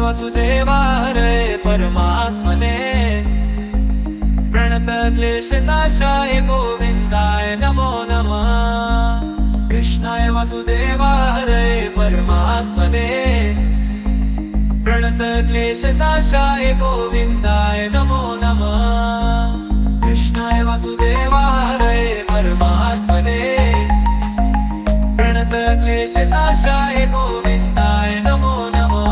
वासुदेवाय परमात्मने प्रणतक्लेशनाशाय गोविन्दाय नमो नमः। कृष्णाय वासुदेवाय परमात्मने प्रणतक्लेशनाशाय गोविन्दाय नमो नमः। कृष्णाय वासुदेवाय परमात्मने प्रणतक्लेशनाशाय गोविन्दाय नमो नमः।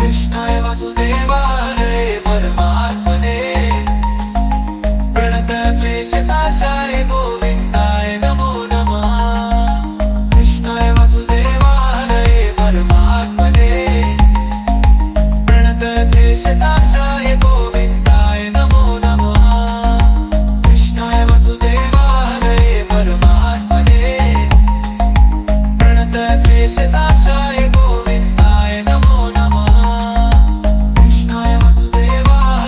कृष्णाय वासुदेवाय परमात्मने प्रणतक्लेशनाशाय गोविन्दाय नमो नमः। कृष्णाय वासुदेवाय परमात्मने प्रणतक्लेशनाशाय गोविन्दाय नमो नमः। कृष्णाय वासुदेवाय परमात्मने प्रणतक्लेशनाशाय गोविन्दाय नमो नमः। कृष्णाय वासुदेवाय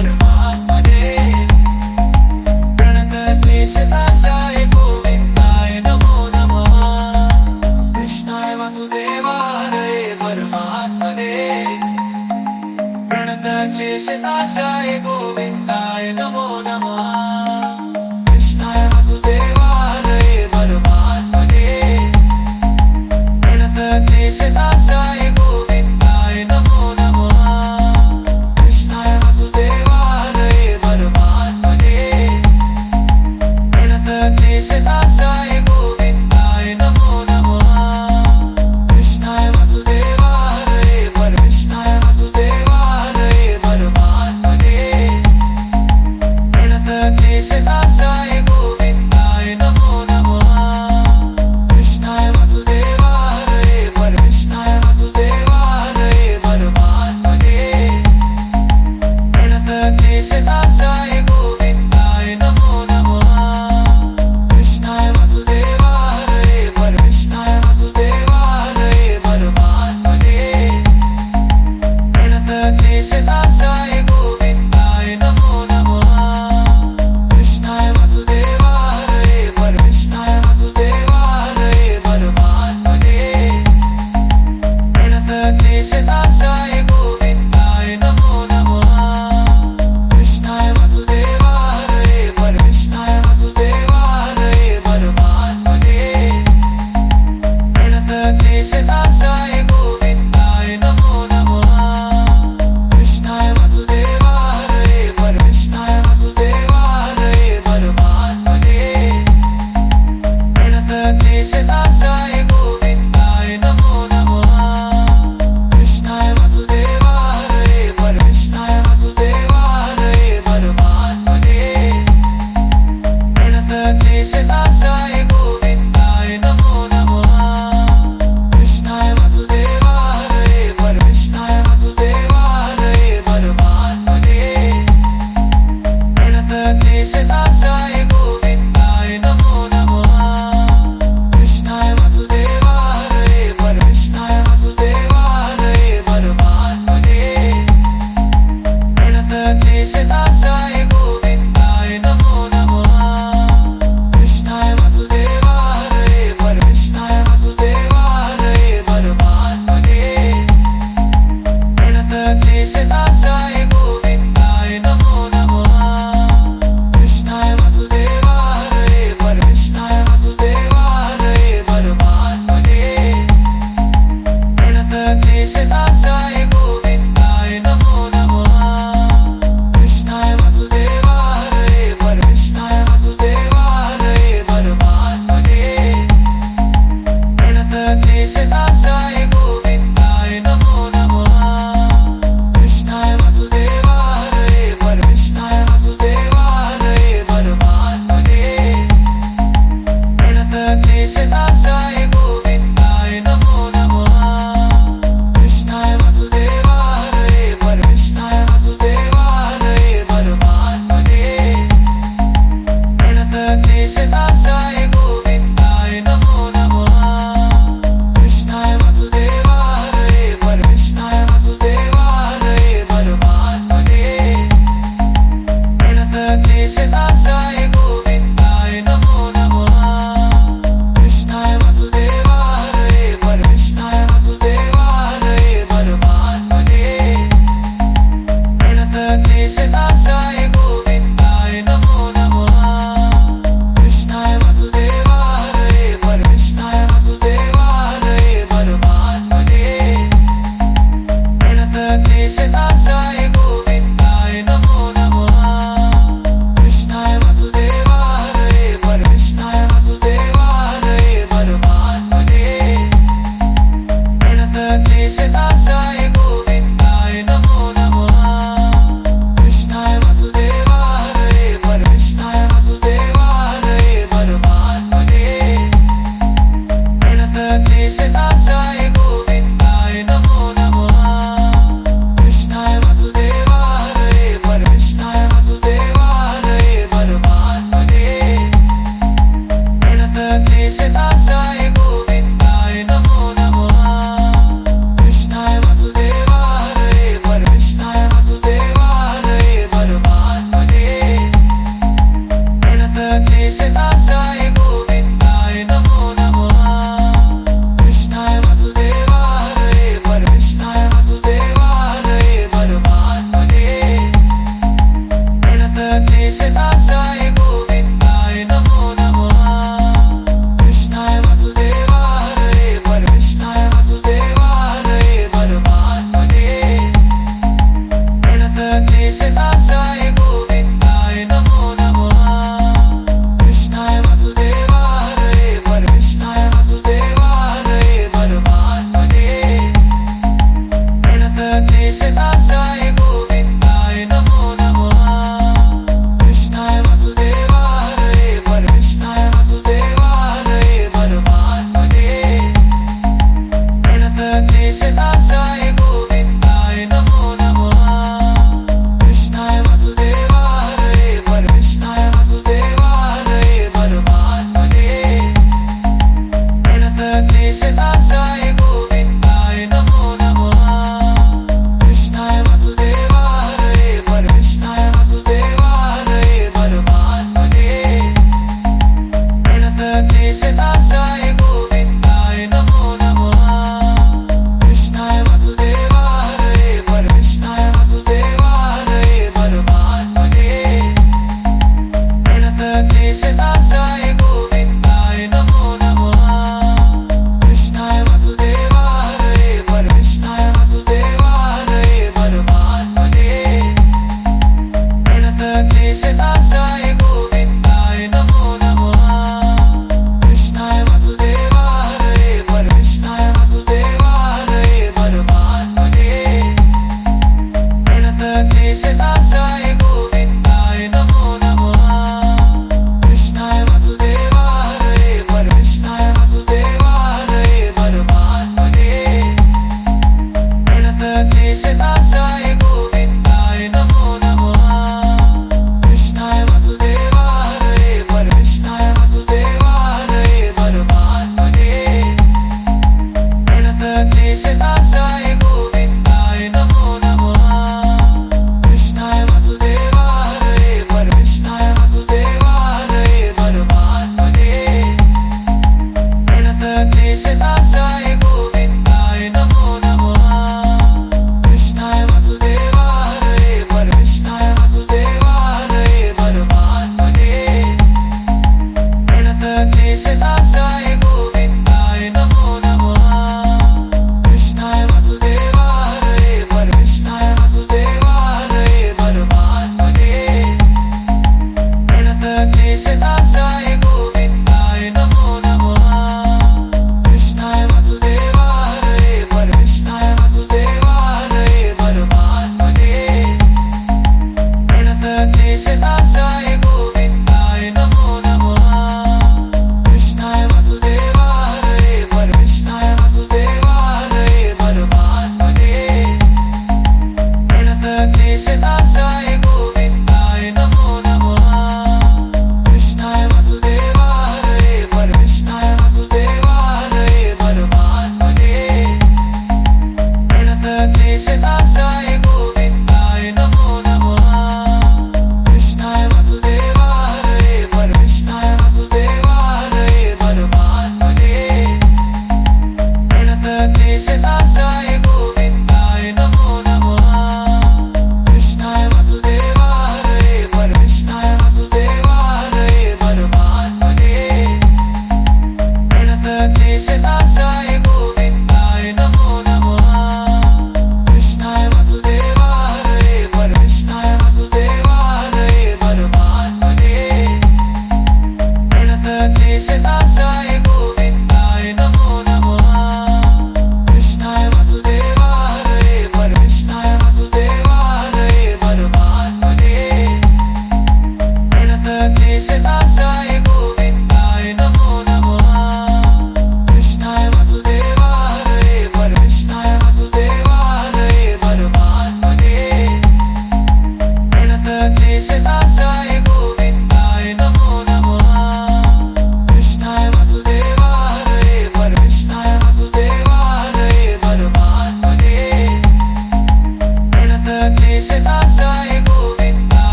परमात्मने प्रणतक्लेशनाशाय गोविन्दाय नमो नमः। कृष्णाय वासुदेवाय परमात्मने प्रणतक्लेशनाशाय गोविन्दाय नमो नमः। कृष्णाय वासुदेवाय परमात्मने प्रणतक्लेशनाशाय गोविन्दाय नमो नमः। कृष्णाय वासुदेवाय परमात्मने प्रणतक्लेशनाशाय गोविन्दाय नमो नमः। कृष्णाय वासुदेवाय कृष्णाय वासुदेवाय परमात्मने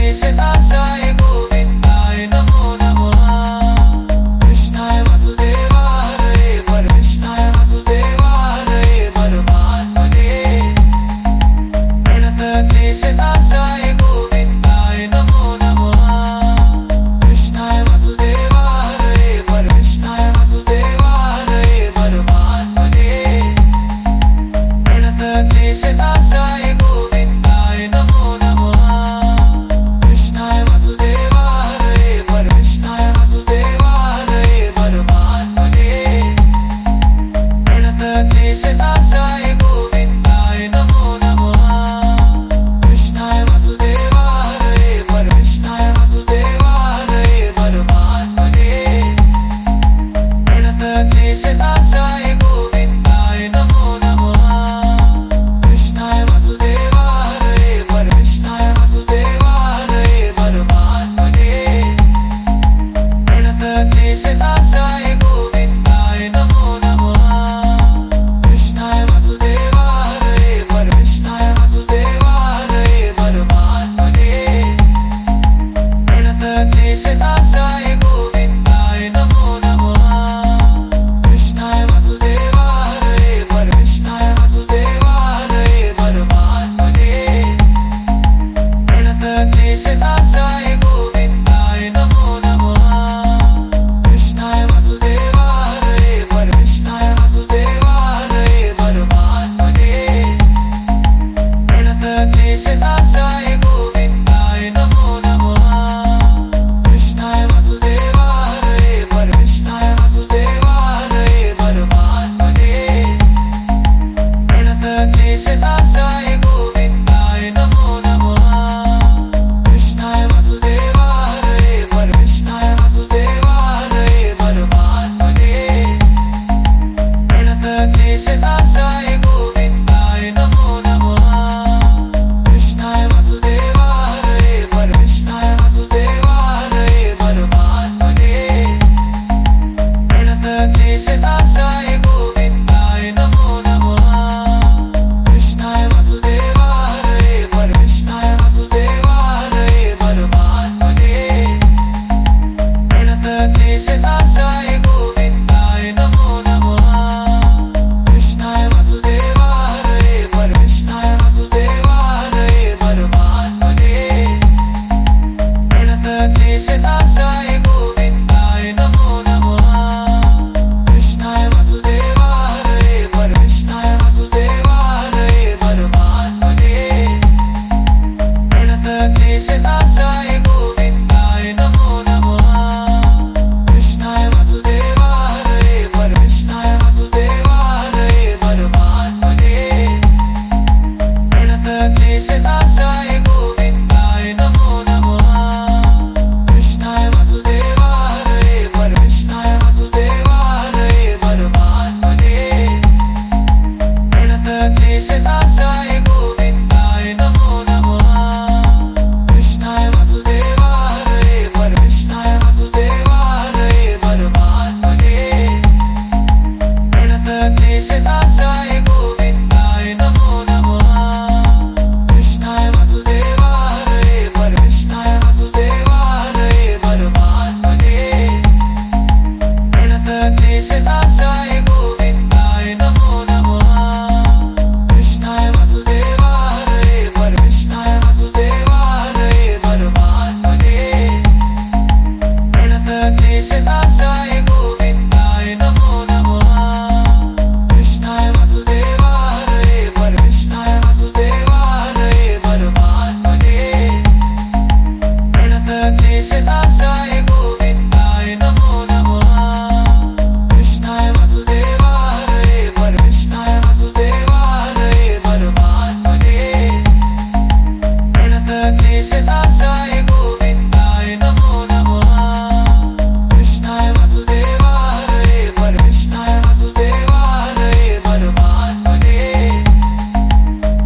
क्लेशनाशाय गोविन्दाय नमो नमः कृष्णाय वसुदेवाय कृष्णाय वसुदेवाय परमात्मने प्रणतक्लेशनाशाय गोविन्दाय नमो नमः कृष्णाय वसुदेवाय कृष्णाय वसुदेवाय परमात्मने प्रणतक्लेशनाशाय गोविन्दाय नमो नमः कृष्णाय वसुदेवाय कृष्णाय वसुदेवाय परमात्मने प्रणतक्लेशनाशाय गोविन्दाय नमो नमः कृष्णाय वसुदेवाय कृष्णाय वसुदेवाय परमात्मने प्रणतक्लेशनाशाय गोविन्दाय नमो नमः कृष्णाय वसुदेवाय कृष्णाय वसुदेवाय परमात्मने प्रणतक्लेशनाशाय गोविन्दाय नमो नमः कृष्णाय वसुदेवाय कृष्णाय वसुदेवाय परमात्मने प्रणतक्लेशनाशाय गोविन्दाय नमो नमः कृष्णाय वसुदेवाय कृष्णाय वसुदेवाय परमात्मने प्रणतक्लेशनाशाय गोविन्दाय नमो नमः कृष्णाय वसुदेवाय कृष्णाय वसुदेवाय परमात्मने प्रणतक्लेशनाशाय गोविन्दाय नमो नमः कृष्णाय वसुदेवाय कृष्णाय वसुदेवाय परमात्मने प्रणतक्लेशनाशाय गोविन्दाय नमो नमः कृष्णाय वसुदेवाय कृष्णाय वसुदेवाय परमात्मने प्रणतक्लेशनाशाय गोविन्दाय नमो नमः कृष्णाय वसुदेवाय कृष्णाय वसुदेवाय परमात्मने प्रणतक्लेशनाशाय गोविन्दाय नमो नमः कृष्णाय वसुदेवाय कृष्णाय वसुदेवाय परमात्मने प्रणतक्लेशनाशाय गोविन्दाय नमो नमः कृष्णाय वसुदेवाय कृष्णाय वसुदेवाय परमात्मने प्रणतक्लेशनाशाय गोविन्दाय नमो नमः कृष्णाय वसुदेवाय कृष्णाय वसुदेवाय परमात्मने प्रणतक्लेशनाशाय गोविन्दाय नमो नमः कृष्णाय वसुदेवाय कृष्णाय वसुदेवाय परमात्मने प्रणतक्लेशनाशाय गोविन्दाय नमो नमः कृष्णाय वसुदेवाय कृष्णाय वसुदेवाय परमात्मने प्रणतक्लेशनाशाय गोविन्दाय नमो नमः कृष्णाय वसुदेवाय कृष्णाय वसुदेवाय परमात्मने प्रणतक्लेशनाशाय गोविन्दाय नमो नमः कृष्णाय वसुदेवाय कृष्णाय वसुदेवाय परमात्मने प्रणतक्लेशनाशाय गोविन्दाय नमो नमः कृष्णाय वसुदेवाय कृष्णाय वसुदेवाय परमात्मने प्रणतक्लेशनाशाय गोविन्दाय नमो नमः कृष्णाय वसुदेवाय कृष्णाय वसुदेवाय परमात्मने प्रणतक्लेशनाशाय गोविन्दाय नमो नमः कृष्णाय वसुदेवाय कृष्णाय वसुदेवाय परमात्मने प्रणतक्लेशनाशाय गोविन्दाय नमो नमः कृष्णाय वसुदेवाय कृष्णाय वसुदेवाय परमात्मने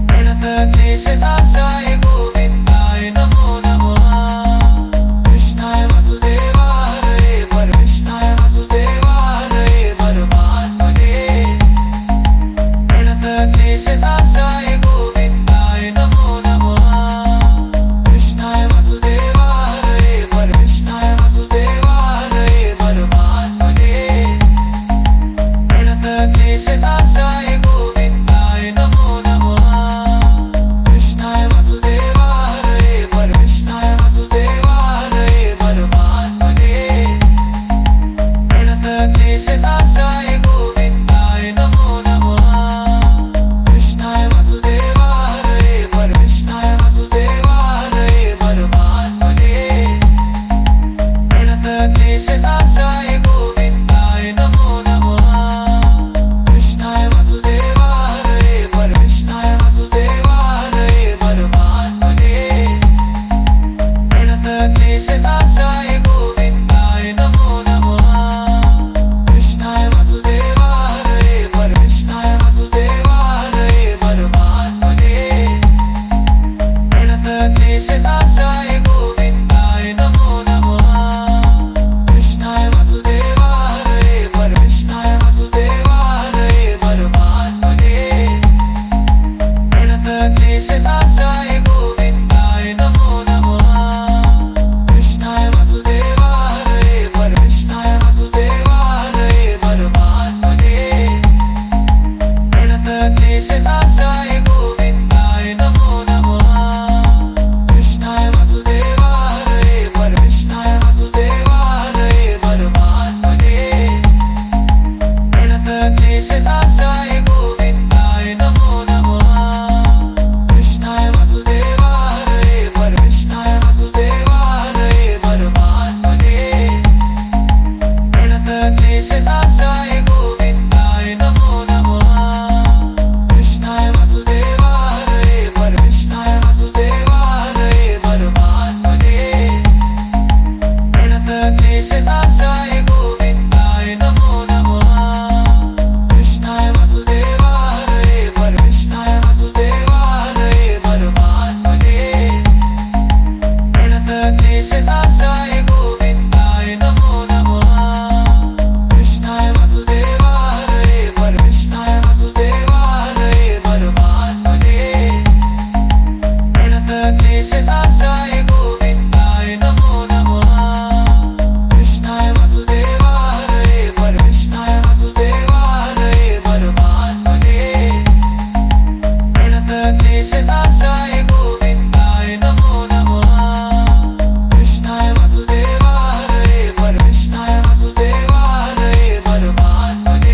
प्रणतक्लेशनाशाय गोविन्दाय नमो नमः कृष्णाय प्रणतक्लेशनाशाय गोविन्दाय नमो नमः कृष्णाय वसुदेवाय परमेष्ठाय वसुदेवाय परमात्मने प्रणतक्लेशनाशाय गोविन्दाय नमो नमः कृष्णाय वसुदेवाय परमेष्ठाय वसुदेवाय परमात्मने प्रणतक्लेशनाशाय गोविन्दाय नमो नमः कृष्णाय वसुदेवाय परमेष्ठाय वसुदेवाय परमात्मने प्रणतक्लेशनाशाय गोविन्दाय नमो नमः कृष्णाय वसुदेवाय परमेष्ठाय वसुदेवाय परमात्मने प्रणतक्लेशनाशाय गोविन्दाय नमो नमः कृष्णाय वसुदेवाय परमेष्ठाय वसुदेवाय परमात्मने प्रणतक्लेशनाशाय गोविन्दाय नमो नमः कृष्णाय वसुदेवाय परमेष्ठाय वसुदेवाय परमात्मने प्रणतक्लेशनाशाय गोविन्दाय नमो नमः कृष्णाय वसुदेवाय परमेष्ठाय वसुदेवाय परमात्मने प्रणतक्लेशनाशाय गोविन्दाय नमो नमः कृष्णाय वसुदेवाय परमेष्ठाय वसुदेवाय परमात्मने प्रणतक्लेशनाशाय गोविन्दाय नमो नमः कृष्णाय वसुदेवाय परमेष्ठाय वसुदेवाय परमात्मने प्रणतक्लेशनाशाय गोविन्दाय नमो नमः कृष्णाय वसुदेवाय परमेष्ठाय वसुदेवाय परमात्मने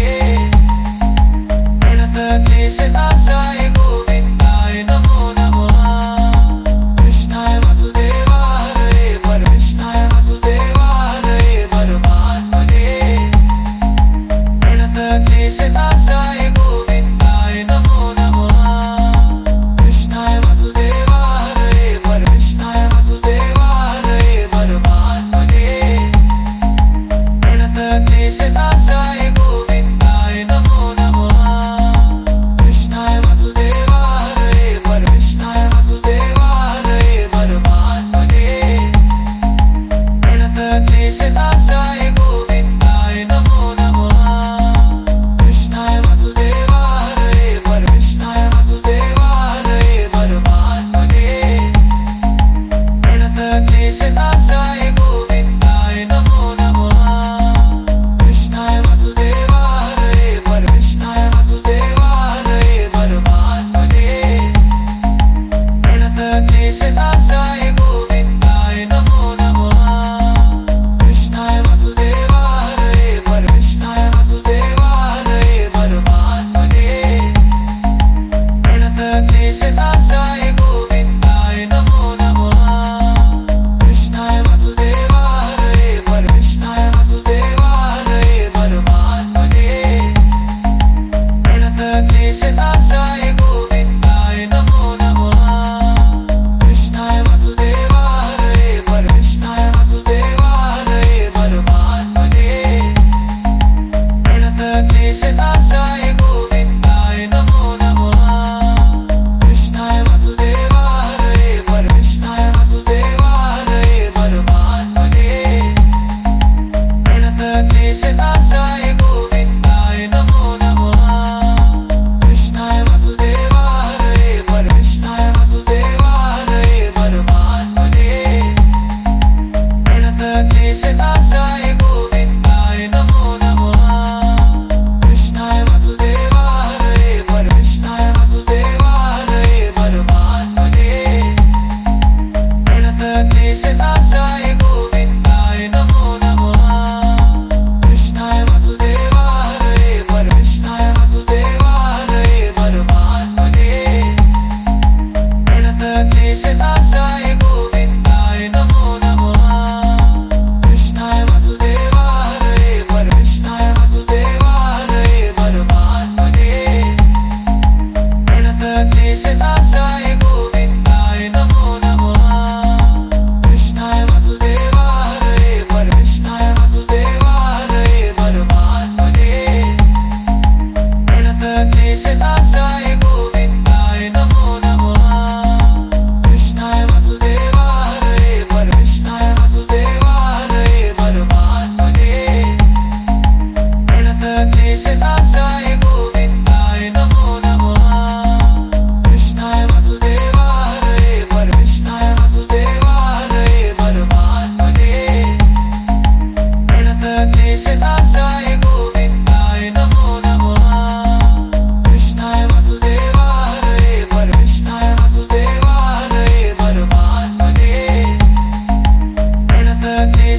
प्रणतक्लेशनाशाय गोविन्दाय नमो नमः कृष्णाय वसुदेवाय परमेष्ठाय वसुदेवाय परमात्मने प्रणतक्लेशनाशाय गोविन्दाय नमो नमः कृष्णाय वसुदेवाय परमेष्ठाय वसुदेवाय परमात्मने प्रणतक्लेशनाशाय गोविन्दाय नमो नमः कृष्णाय वसुदेवाय परमेष्ठाय वसुदेवाय परमात्मने प्रणतक्लेशनाशाय गोविन्दाय नमो नमः कृष्णाय वसुदेवाय परमेष्ठाय वसुदेवाय परमात्मने प्रणतक्लेशनाशाय गोविन्दाय नमो नमः कृष्णाय वसुदेवाय परमेष्ठाय वसुदेवाय परमात्मने प्रणतक्लेशनाशाय गोविन्दाय नमो नमः कृष्णाय वसुदेवाय परमेष्ठाय वसुदेवाय परमात्मने प्रणतक्लेशनाशाय गोविन्दाय नमो नमः कृष्णाय वसुदेवाय परमेष्ठाय वसुदेवाय परमात्मने प्रणतक्लेशनाशाय गोविन्दाय नमो नमः कृष्णाय वसुदेवाय परमेष्ठाय वसुदेवाय परमात्मने प्रणतक्लेशनाशाय गोविन्दाय नमो नमः कृष्णाय वसुदेवाय परमेष्ठाय वसुदेवाय परमात्मने प्रणतक्लेशनाशाय गोविन्दाय नमो नमः कृष्णाय वसुदेवाय परमेष्ठाय वसुदेवाय परमात्मने प्रणतक्लेशनाशाय गोविन्दाय नमो नमः कृष्णाय वसुदेवाय परमेष्ठाय वसुदेवाय परमात्मने प्रणतक्लेशनाशाय गोविन्दाय नमो नमः कृष्णाय वसुदेवाय परमेष्ठाय वसुदेवाय परमात्मने प्रणतक्लेशनाशाय गोविन्दाय नमो नमः कृष्णाय वसुदेवाय परमेष्ठाय वसुदेवाय परमात्मने प्रणतक्लेशनाशाय गोविन्दाय नमो नमः कृष्णाय वसुदेवाय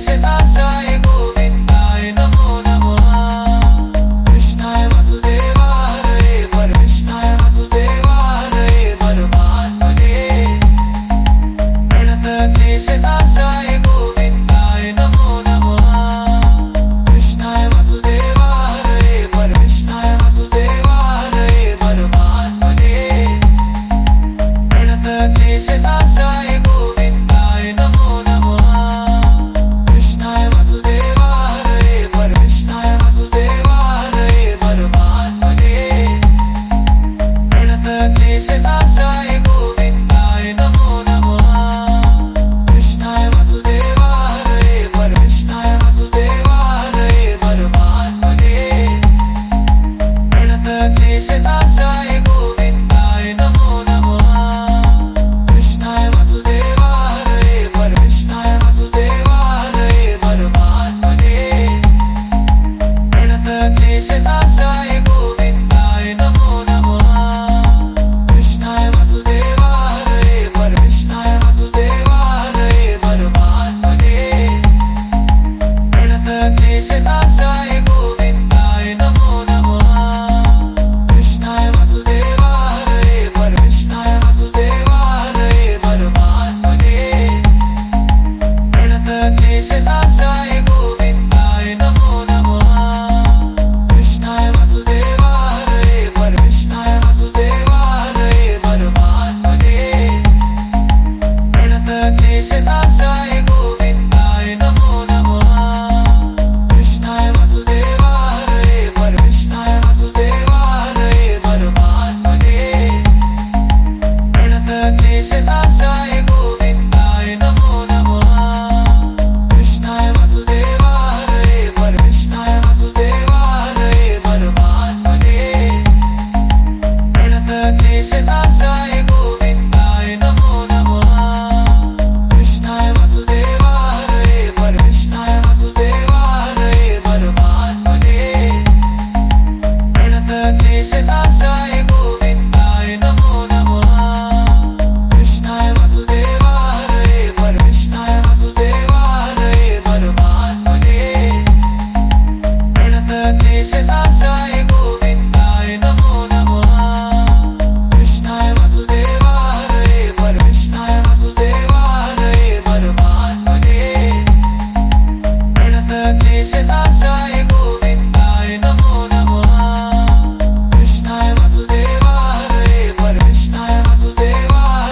क्लेशनाशाय गोविन्दाय नमो नमः कृष्णाय वसुदेवाय परमेष्ठाय वसुदेवाय परमात्मने प्रणतक्लेशनाशाय गोविन्दाय नमो नमः कृष्णाय वसुदेवाय परमेष्ठाय वसुदेवाय परमात्मने प्रणतक्लेशनाशाय गोविन्दाय नमो नमः कृष्णाय वसुदेवाय परमेष्ठाय वसुदेवाय परमात्मने प्रणतक्लेशनाशाय गोविन्दाय नमो नमः कृष्णाय वसुदेवाय परमेष्ठाय वसुदेवाय परमात्मने प्रणतक्लेशनाशाय गोविन्दाय नमो नमः कृष्णाय वसुदेवाय परमेष्ठाय वसुदेवाय परमात्मने प्रणतक्लेशनाशाय गोविन्दाय नमो नमः कृष्णाय वसुदेवाय परमेष्ठाय वसुदेवाय परमात्मने प्रणतक्लेशनाशाय गोविन्दाय नमो नमः कृष्णाय वसुदेवाय परमेष्ठाय वसुदेवाय परमात्मने प्रणतक्लेशनाशाय गोविन्दाय नमो नमः कृष्णाय वसुदेवाय परमेष्ठाय वसुदेवाय परमात्मने प्रणतक्लेशनाशाय गोविन्दाय नमो नमः कृष्णाय वसुदेवाय परमेष्ठाय वसुदेवाय परमात्मने प्रणतक्लेशनाशाय गोविन्दाय नमो नमः कृष्णाय वसुदेवाय परमेष्ठाय वसुदेवाय परमात्मने प्रणतक्लेशनाशाय गोविन्दाय नमो नमः कृष्णाय वसुदेवाय परमेष्ठाय वसुदेवाय परमात्मने प्रणतक्लेशनाशाय गोविन्दाय नमो नमः कृष्णाय वसुदेवाय परमेष्ठाय वसुदेवाय परमात्मने प्रणतक्लेशनाशाय गोविन्दाय नमो नमः कृष्णाय वसुदेवाय परमेष्ठाय वसुदेवाय परमात्मने प्रणतक्लेशनाशाय गोविन्दाय नमो नमः कृष्णाय वसुदेवाय परमेष्ठाय वसुदेवाय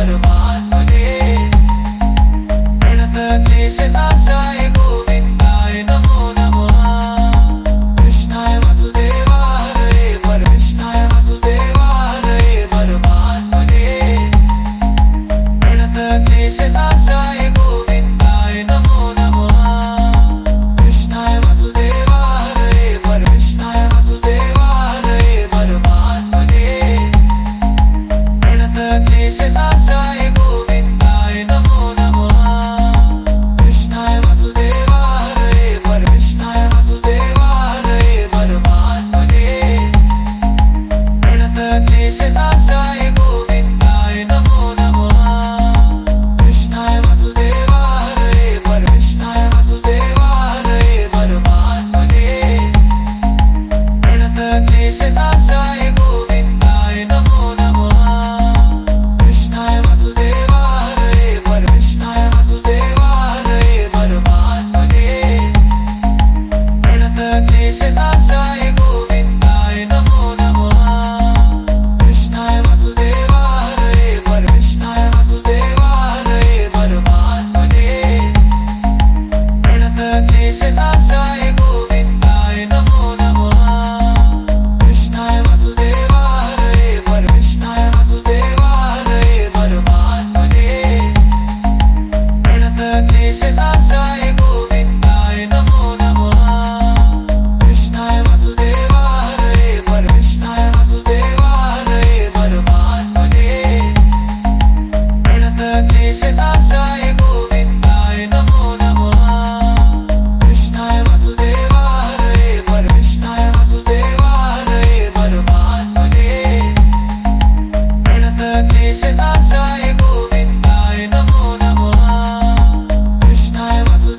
परमात्मने प्रणतक्लेशनाशाय गोविन्दाय नमो नमः कृष्णाय वसुदेवाय परमेष्ठाय वसुदेवाय परमात्मने प्रणतक्लेशनाशाय गोविन्दाय नमो नमः कृष्णाय वसुदेवाय परमेष्ठाय वसुदेवाय परमात्मने प्रणतक्लेशनाशाय गोविन्दाय नमो नमः कृष्णाय वसुदेवाय परमेष्ठाय वसुदेवाय परमात्मने प्रणतक्लेशनाशाय गोविन्दाय नमो नमः कृष्णाय वसुदेवाय परमेष्ठाय वसुदेवाय परमात्मने प्रणतक्लेशनाशाय गोविन्दाय नमो नमः कृष्णाय वसुदेवाय परमेष्ठाय वसुदेवाय परमात्मने प्रणतक्लेशनाशाय गोविन्दाय नमो नमः कृष्णाय वसुदेवाय परमेष्ठाय वसुदेवाय परमात्मने प्रणतक्लेशनाशाय गोविन्दाय नमो नमः कृष्णाय वसुदेवाय परमेष्ठाय वसुदेवाय परमात्मने प्रणतक्लेशनाशाय गोविन्दाय नमो नमः कृष्णाय वसुदेवाय परमेष्ठाय वसुदेवाय परमात्मने प्रणतक्लेशनाशाय गोविन्दाय नमो नमः कृष्णाय वसुदेवाय परमेष्ठाय वसुदेवाय परमात्मने प्रणतक्लेशनाशाय गोविन्दाय नमो नमः कृष्णाय वसुदेवाय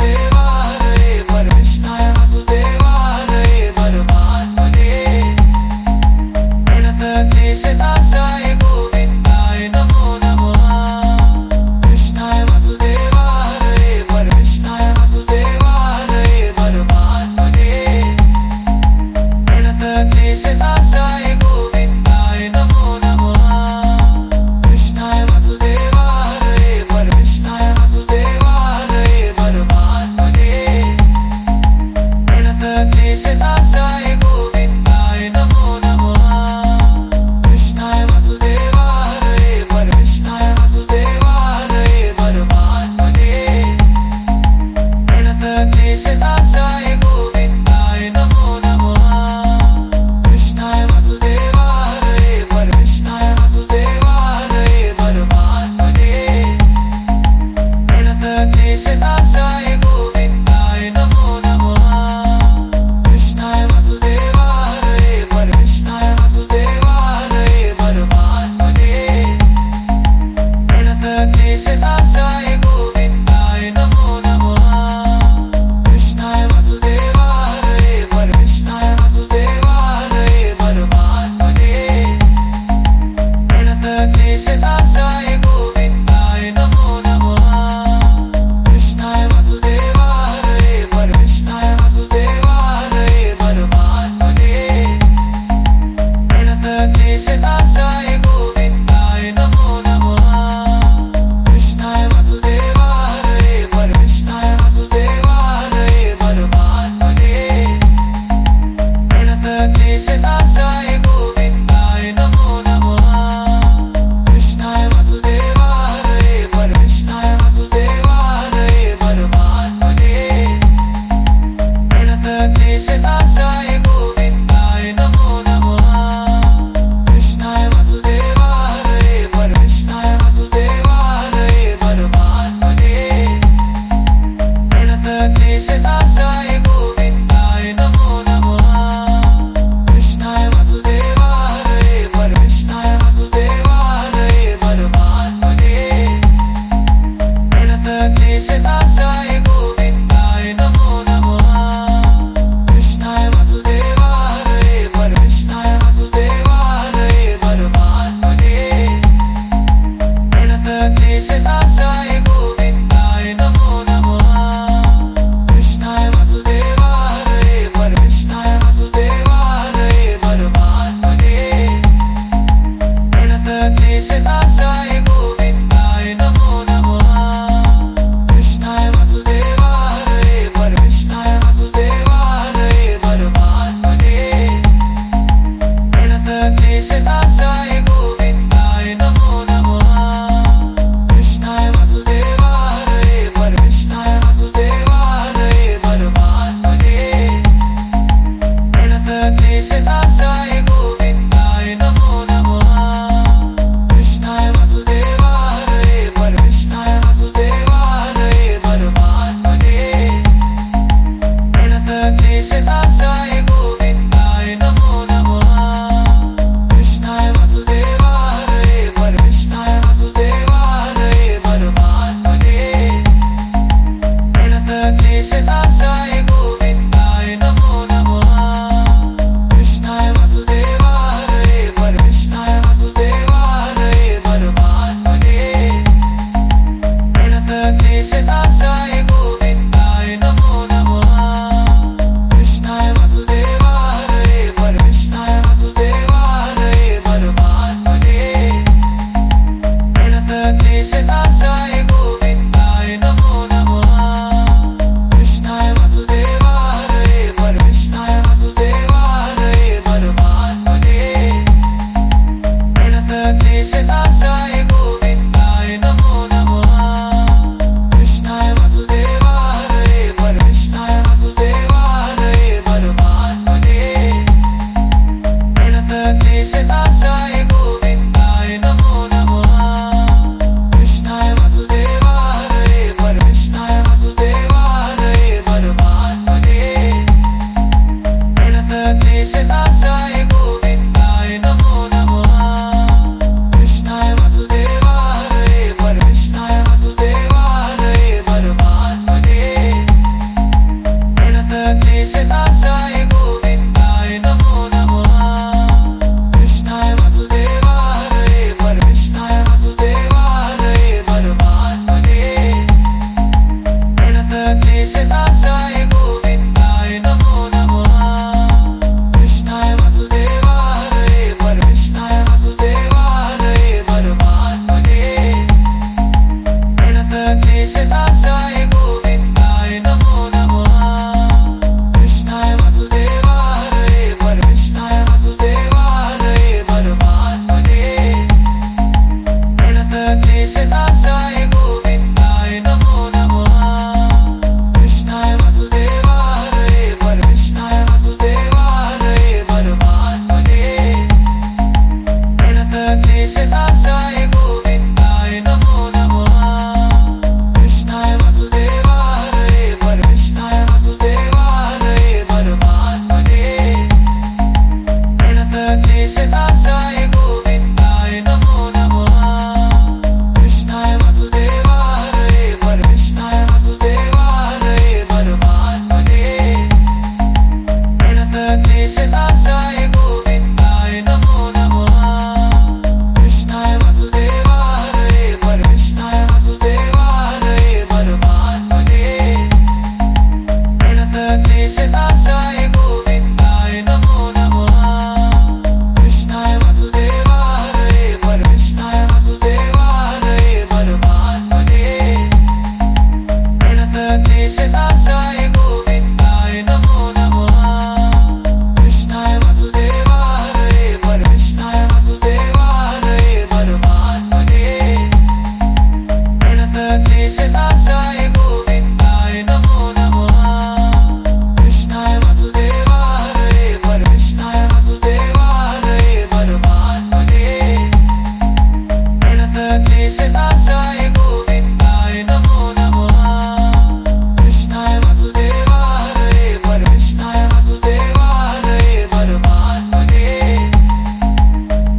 कृष्णेशनाशाय गोविन्दाय नमो नमः कृष्णाय वसुदेवाय परमेष्ठाय वसुदेवाय परमात्मने प्रणतक्लेशनाशाय गोविन्दाय नमो नमः कृष्णाय वसुदेवाय परमेष्ठाय वसुदेवाय परमात्मने प्रणतक्लेशनाशाय गोविन्दाय नमो नमः कृष्णाय वसुदेवाय परमेष्ठाय वसुदेवाय परमात्मने प्रणतक्लेशनाशाय गोविन्दाय नमो नमः कृष्णाय वसुदेवाय परमेष्ठाय वसुदेवाय परमात्मने प्रणतक्लेशनाशाय गोविन्दाय नमो नमः कृष्णाय वसुदेवाय परमेष्ठाय वसुदेवाय परमात्मने प्रणतक्लेशनाशाय गोविन्दाय नमो नमः कृष्णाय वसुदेवाय परमेष्ठाय वसुदेवाय परमात्मने प्रणतक्लेशनाशाय गोविन्दाय नमो नमः कृष्णाय वसुदेवाय परमेष्ठाय वसुदेवाय परमात्मने प्रणतक्लेशनाशाय गोविन्दाय नमो नमः कृष्णाय वसुदेवाय परमेष्ठाय वसुदेवाय परमात्मने प्रणतक्लेशनाशाय गोविन्दाय नमो नमः कृष्णाय वसुदेवाय परमेष्ठाय वसुदेवाय परमात्मने प्रणतक्लेशनाशाय गोविन्दाय नमो नमः कृष्णाय वसुदेवाय परमेष्ठाय वसुदेवाय परमात्मने प्रणतक्लेशनाशाय गोविन्दाय नमो नमः कृष्णाय वसुदेवाय परमेष्ठाय वसुदेवाय परमात्मने प्रणतक्लेशनाशाय गोविन्दाय नमो नमः कृष्णाय वसुदेवाय परमेष्ठाय वसुदेवाय परमात्मने प्रणतक्लेशनाशाय गोविन्दाय नमो नमः कृष्णाय वसुदेवाय परमेष्ठाय वसुदेवाय परमात्मने प्रणतक्लेशनाशाय गोविन्दाय नमो नमः कृष्णाय वसुदेवाय परमेष्ठाय वसुदेवाय परमात्मने प्रणतक्लेशनाशाय गोविन्दाय नमो नमः कृष्णाय वसुदेवाय परमेष्ठाय वसुदेवाय परमात्मने प्रणतक्लेशनाशाय गोविन्दाय नमो नमः कृष्णाय वसुदेवाय परमेष्ठाय वसुदेवाय परमात्मने प्रणतक्लेशनाशाय गोविन्दाय नमो नमः कृष्णाय वसुदेवाय परमेष्ठाय वसुदेवाय परमात्मने प्रणतक्लेशनाशाय गोविन्दाय नमो नमः कृष्णाय वसुदेवाय परमेष्ठाय वसुदेवाय परमात्मने प्रणतक्लेशनाशाय गोविन्दाय नमो नमः कृष्णाय वसुदेवाय परमेष्ठाय वसुदेवाय परमात्मने प्रणतक्लेशनाशाय गोविन्दाय नमो नमः कृष्णाय वसुदेवाय परमेष्ठाय वसुदेवाय परमात्मने प्रणतक्लेशनाशाय गोविन्दाय नमो नमः कृष्णाय वसुदेवाय परमेष्ठाय वसुदेवाय परमात्मने प्रणतक्लेशनाशाय गोविन्दाय नमो नमः कृष्णाय वसुदेवाय परमेष्ठाय वसुदेवाय परमात्मने प्रणतक्लेशनाशाय गोविन्दाय नमो नमः कृष्णाय वसुदेवाय क्लेशनाशाय गोविन्दाय नमो नमः कृष्णाय वसुदेवाय परमेष्ठाय वसुदेवाय परमात्मने प्रणतक्लेशनाशाय गोविन्दाय नमो नमः कृष्णाय वसुदेवाय परमेष्ठाय वसुदेवाय परमात्मने प्रणतक्लेशनाशाय गोविन्दाय नमो नमः कृष्णाय वसुदेवाय परमेष्ठाय वसुदेवाय परमात्मने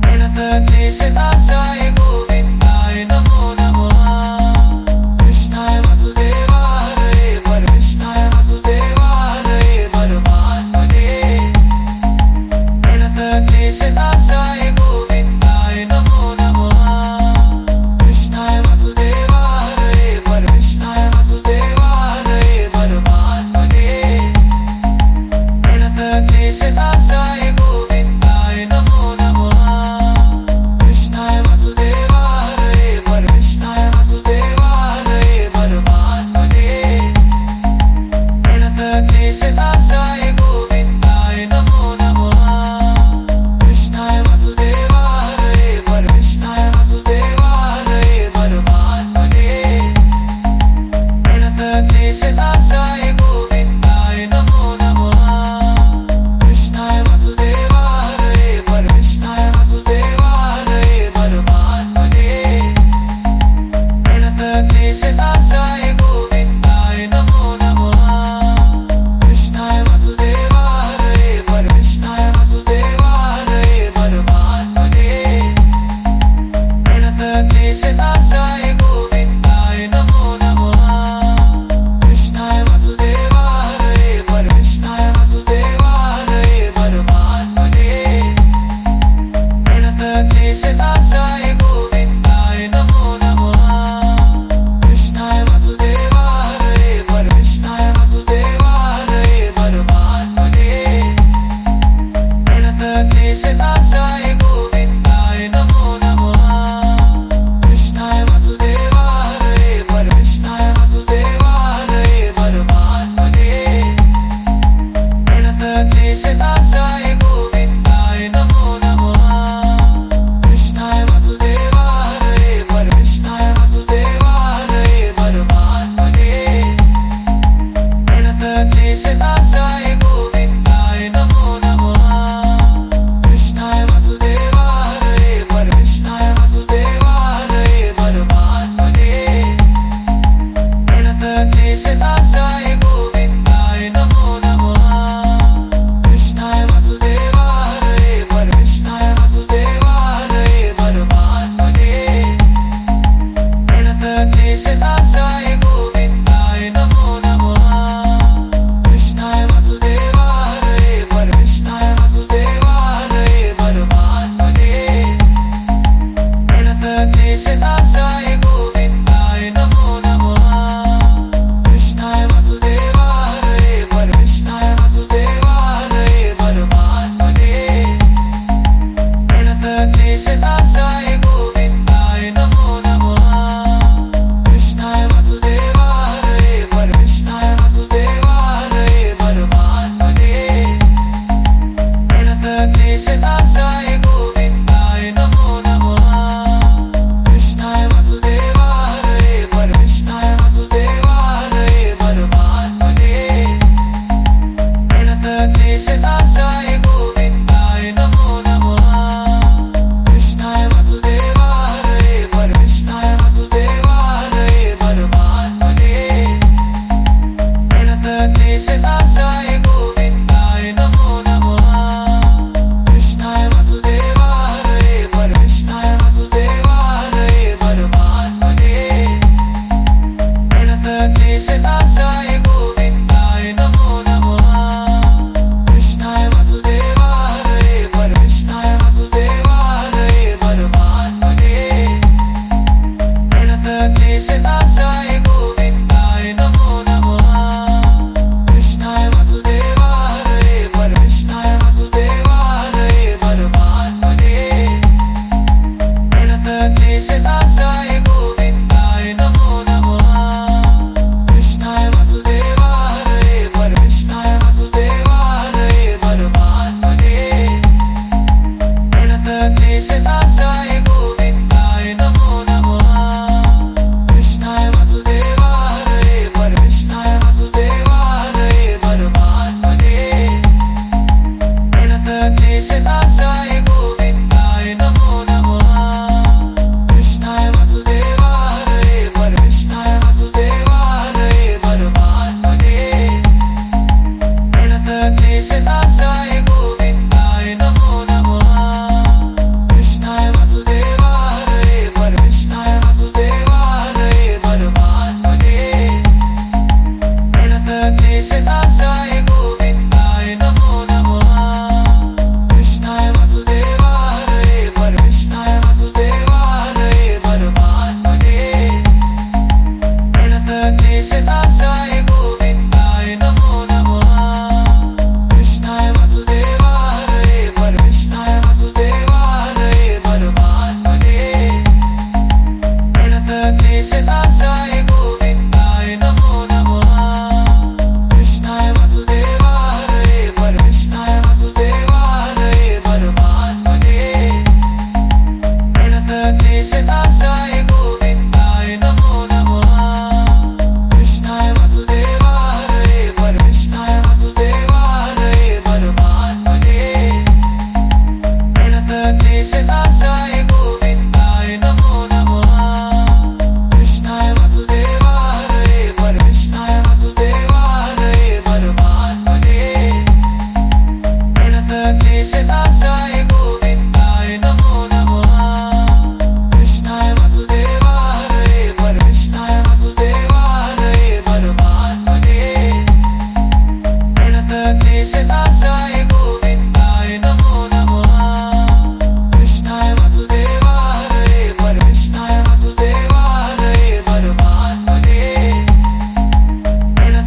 प्रणतक्लेशनाशाय गोविन्दाय नमो नमः कृष्णाय वसुदेवाय परमेष्ठाय वसुदेवाय परमात्मने प्रणतक्लेशनाशाय गोविन्दाय नमो नमः कृष्णाय वसुदेवाय परमेष्ठाय वसुदेवाय परमात्मने प्रणतक्लेशनाशाय गोविन्दाय नमो नमः कृष्णाय वसुदेवाय परमेष्ठाय वसुदेवाय परमात्मने प्रणतक्लेशनाशाय गोविन्दाय नमो नमः कृष्णाय वसुदेवाय परमेष्ठाय वसुदेवाय परमात्मने प्रणतक्लेशनाशाय गोविन्दाय नमो नमः कृष्णाय वसुदेवाय परमेष्ठाय वसुदेवाय परमात्मने प्रणतक्लेशनाशाय गोविन्दाय नमो नमः कृष्णाय वसुदेवाय परमेष्ठाय वसुदेवाय परमात्मने प्रणतक्लेशनाशाय गोविन्दाय नमो नमः कृष्णाय वसुदेवाय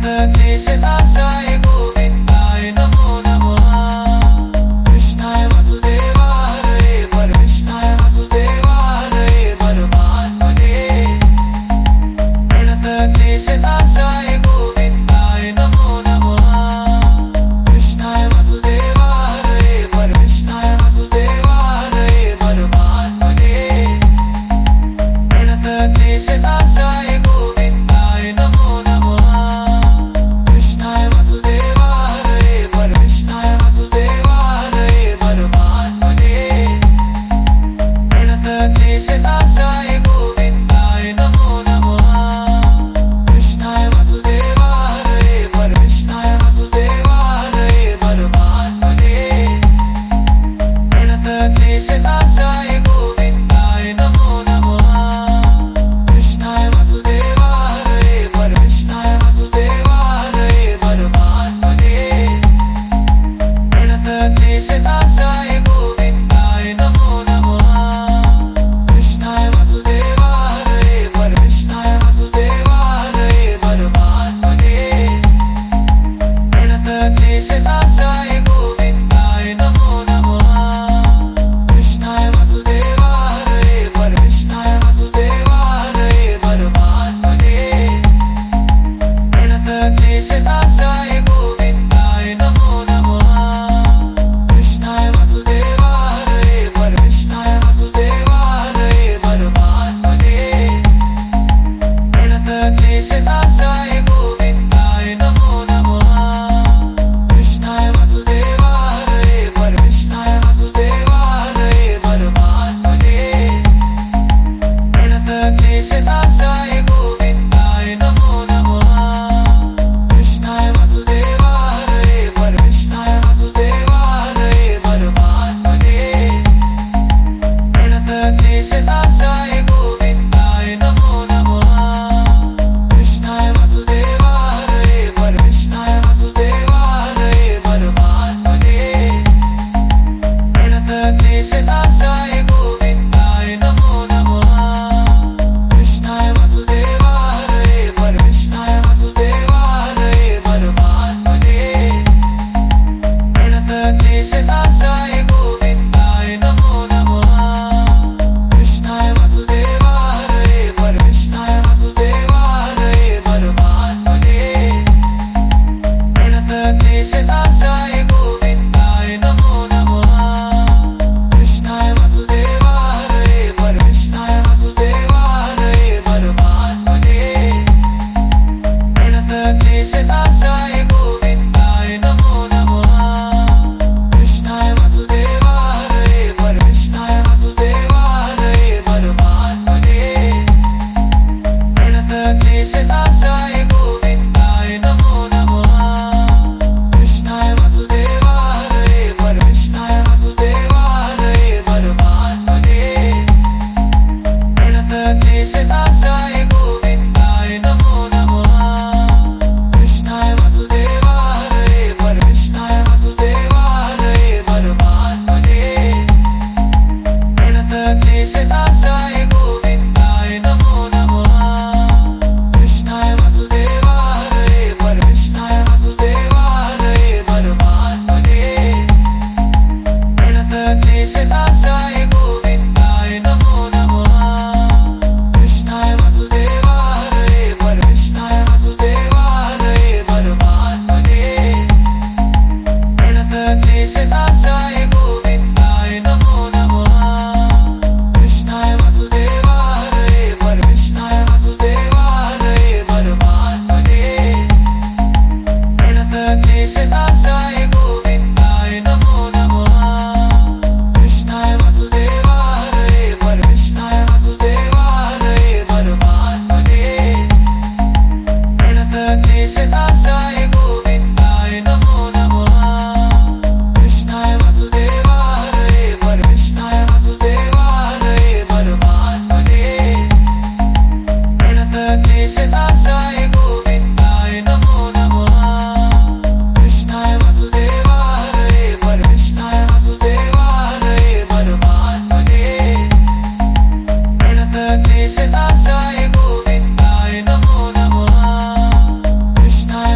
प्रणतक्लेशनाशाय गोविन्दाय नमो नमः कृष्णाय वसुदेवाय परमेष्ठाय वसुदेवाय परमात्मने प्रणतक्लेशनाशाय गोविन्दाय नमो नमः कृष्णाय वसुदेवाय परमेष्ठाय वसुदेवाय परमात्मने प्रणतक्लेशनाशाय गोविन्दाय नमो नमः कृष्णाय वसुदेवाय परमेष्ठाय वसुदेवाय परमात्मने प्रणतक्लेशनाशाय गोविन्दाय नमो नमः कृष्णाय वसुदेवाय परमेष्ठाय वसुदेवाय परमात्मने प्रणतक्लेशनाशाय गोविन्दाय नमो नमः कृष्णाय वसुदेवाय परमेष्ठाय वसुदेवाय परमात्मने प्रणतक्लेशनाशाय गोविन्दाय नमो नमः कृष्णाय वसुदेवाय परमेष्ठाय वसुदेवाय परमात्मने प्रणतक्लेशनाशाय गोविन्दाय नमो नमः कृष्णाय वसुदेवाय परमेष्ठाय वसुदेवाय परमात्मने प्रणतक्लेशनाशाय गोविन्दाय नमो नमः कृष्णाय वसुदेवाय परमेष्ठाय वसुदेवाय परमात्मने प्रणतक्लेशनाशाय गोविन्दाय नमो नमः कृष्णाय वसुदेवाय परमेष्ठाय वसुदेवाय परमात्मने प्रणतक्लेशनाशाय गोविन्दाय नमो नमः कृष्णाय वसुदेवाय परमेष्ठाय वसुदेवाय परमात्मने प्रणतक्लेशनाशाय गोविन्दाय नमो नमः कृष्णाय वसुदेवाय परमेष्ठाय वसुदेवाय परमात्मने प्रणतक्लेशनाशाय गोविन्दाय नमो नमः कृष्णाय वसुदेवाय परमेष्ठाय वसुदेवाय परमात्मने प्रणतक्लेशनाशाय गोविन्दाय नमो नमः कृष्णाय वसुदेवाय परमेष्ठाय वसुदेवाय परमात्मने प्रणतक्लेशनाशाय गोविन्दाय नमो नमः कृष्णाय वसुदेवाय परमेष्ठाय वसुदेवाय परमात्मने प्रणतक्लेशनाशाय गोविन्दाय नमो नमः कृष्णाय वसुदेवाय परमेष्ठाय वसुदेवाय परमात्मने प्रणतक्लेशनाशाय गोविन्दाय नमो नमः कृष्णाय वसुदेवाय परमेष्ठाय वसुदेवाय परमात्मने प्रणतक्लेशनाशाय गोविन्दाय नमो नमः कृष्णाय वसुदेवाय परमेष्ठाय वसुदेवाय परमात्मने प्रणतक्लेशनाशाय गोविन्दाय नमो नमः कृष्णाय वसुदेवाय परमेष्ठाय वसुदेवाय परमात्मने प्रणतक्लेशनाशाय गोविन्दाय नमो नमः कृष्णाय वसुदेवाय परमेष्ठाय वसुदेवाय परमात्मने प्रणतक्लेशनाशाय गोविन्दाय नमो नमः कृष्णाय वसुदेवाय परमेष्ठाय वसुदेवाय परमात्मने प्रणतक्लेशनाशाय गोविन्दाय नमो नमः कृष्णाय वसुदेवाय परमेष्ठाय वसुदेवाय परमात्मने प्रणतक्लेशनाशाय गोविन्दाय नमो नमः कृष्णाय वसुदेवाय परमेष्ठाय वसुदेवाय परमात्मने प्रणतक्लेशनाशाय गोविन्दाय नमो नमः कृष्णाय वसुदेवाय परमेष्ठाय वसुदेवाय परमात्मने प्रणतक्लेशनाशाय गोविन्दाय नमो नमः कृष्णाय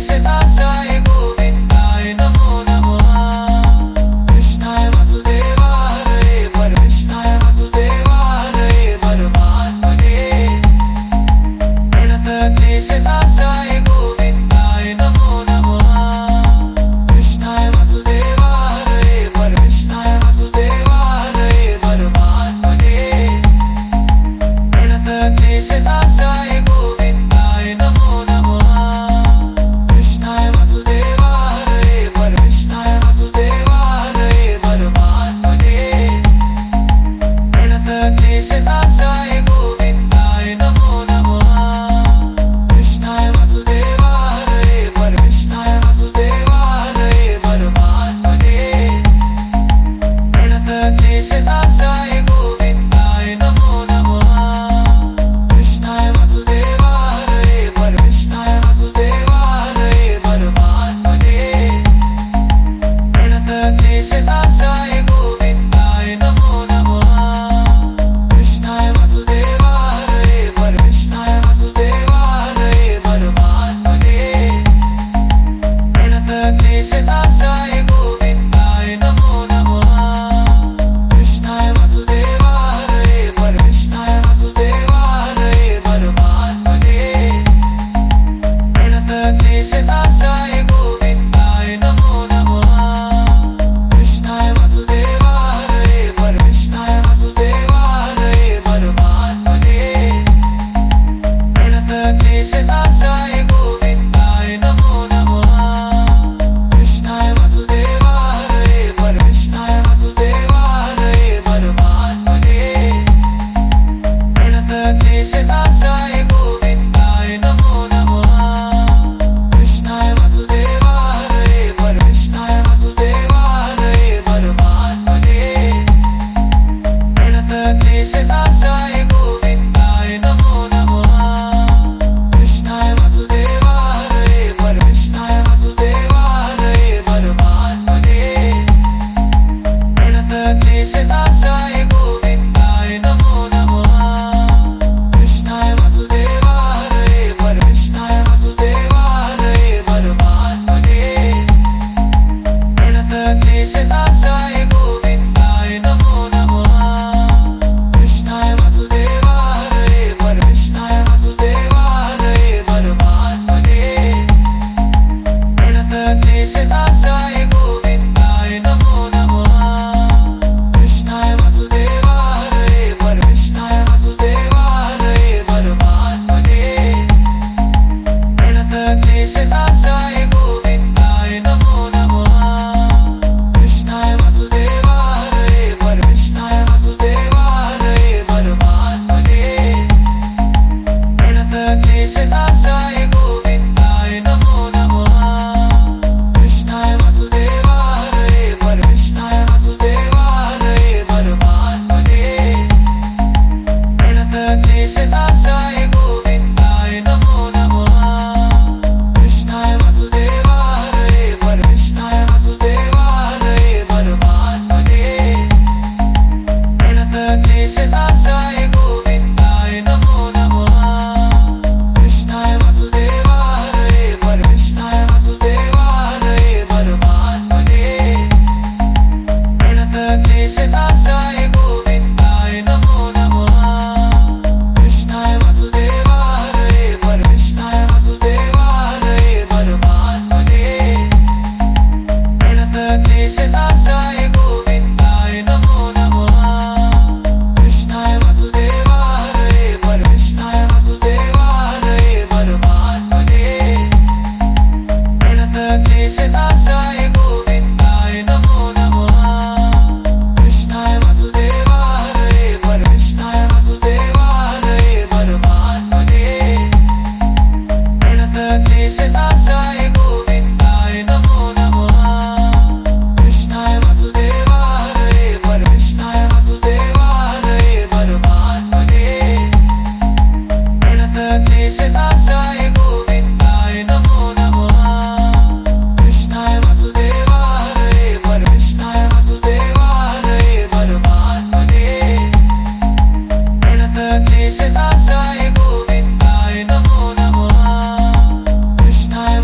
क्लेशनाशाय गोविन्दाय नमो नमः कृष्णाय वसुदेवाय परमेष्ठाय वसुदेवाय परमात्मने प्रणतक्लेशनाशाय गोविन्दाय नमो नमः कृष्णाय वसुदेवाय परमेष्ठाय वसुदेवाय परमात्मने प्रणतक्लेशनाशाय गोविन्दाय नमो नमः कृष्णाय वसुदेवाय परमेष्ठाय वसुदेवाय परमात्मने प्रणतक्लेशनाशाय गोविन्दाय नमो नमः कृष्णाय वसुदेवाय परमेष्ठाय वसुदेवाय परमात्मने प्रणतक्लेशनाशाय गोविन्दाय नमो नमः कृष्णाय वसुदेवाय परमेष्ठाय वसुदेवाय परमात्मने प्रणतक्लेशनाशाय गोविन्दाय नमो नमः कृष्णाय वसुदेवाय परमेष्ठाय वसुदेवाय परमात्मने प्रणतक्लेशनाशाय गोविन्दाय नमो नमः कृष्णाय वसुदेवाय परमेष्ठाय वसुदेवाय परमात्मने प्रणतक्लेशनाशाय गोविन्दाय नमो नमः कृष्णाय वसुदेवाय परमेष्ठाय वसुदेवाय परमात्मने प्रणतक्लेशनाशाय गोविन्दाय नमो नमः कृष्णाय वसुदेवाय परमेष्ठाय वसुदेवाय परमात्मने प्रणतक्लेशनाशाय गोविन्दाय नमो नमः कृष्णाय वसुदेवाय परमेष्ठाय वसुदेवाय परमात्मने प्रणतक्लेशनाशाय गोविन्दाय नमो नमः कृष्णाय वसुदेवाय परमेष्ठाय वसुदेवाय परमात्मने प्रणतक्लेशनाशाय गोविन्दाय नमो नमः कृष्णाय वसुदेवाय परमेष्ठाय वसुदेवाय परमात्मने प्रणतक्लेशनाशाय गोविन्दाय नमो नमः कृष्णाय वसुदेवाय परमेष्ठाय वसुदेवाय परमात्मने प्रणतक्लेशनाशाय गोविन्दाय नमो नमः कृष्णाय वसुदेवाय परमेष्ठाय वसुदेवाय परमात्मने प्रणतक्लेशनाशाय गोविन्दाय नमो नमः कृष्णाय वसुदेवाय परमेष्ठाय वसुदेवाय परमात्मने प्रणतक्लेशनाशाय गोविन्दाय नमो नमः कृष्णाय वसुदेवाय परमेष्ठाय वसुदेवाय परमात्मने प्रणतक्लेशनाशाय गोविन्दाय नमो नमः कृष्णाय वसुदेवाय परमेष्ठाय वसुदेवाय परमात्मने प्रणतक्लेशनाशाय गोविन्दाय नमो नमः कृष्णाय वसुदेवाय परमेष्ठाय वसुदेवाय परमात्मने प्रणतक्लेशनाशाय गोविन्दाय नमो नमः कृष्णाय वसुदेवाय परमेष्ठाय वसुदेवाय परमात्मने प्रणतक्लेशनाशाय गोविन्दाय नमो नमः कृष्णाय वसुदेवाय परमेष्ठाय वसुदेवाय परमात्मने प्रणतक्लेशनाशाय गोविन्दाय नमो नमः कृष्णाय वसुदेवाय परमेष्ठाय वसुदेवाय परमात्मने प्रणतक्लेशनाशाय गोविन्दाय नमो नमः कृष्णाय वसुदेवाय परमेष्ठाय वसुदेवाय परमात्मने प्रणतक्लेशनाशाय गोविन्दाय नमो नमः कृष्णाय वसुदेवाय परमेष्ठाय वसुदेवाय परमात्मने प्रणतक्लेशनाशाय गोविन्दाय नमो नमः कृष्णाय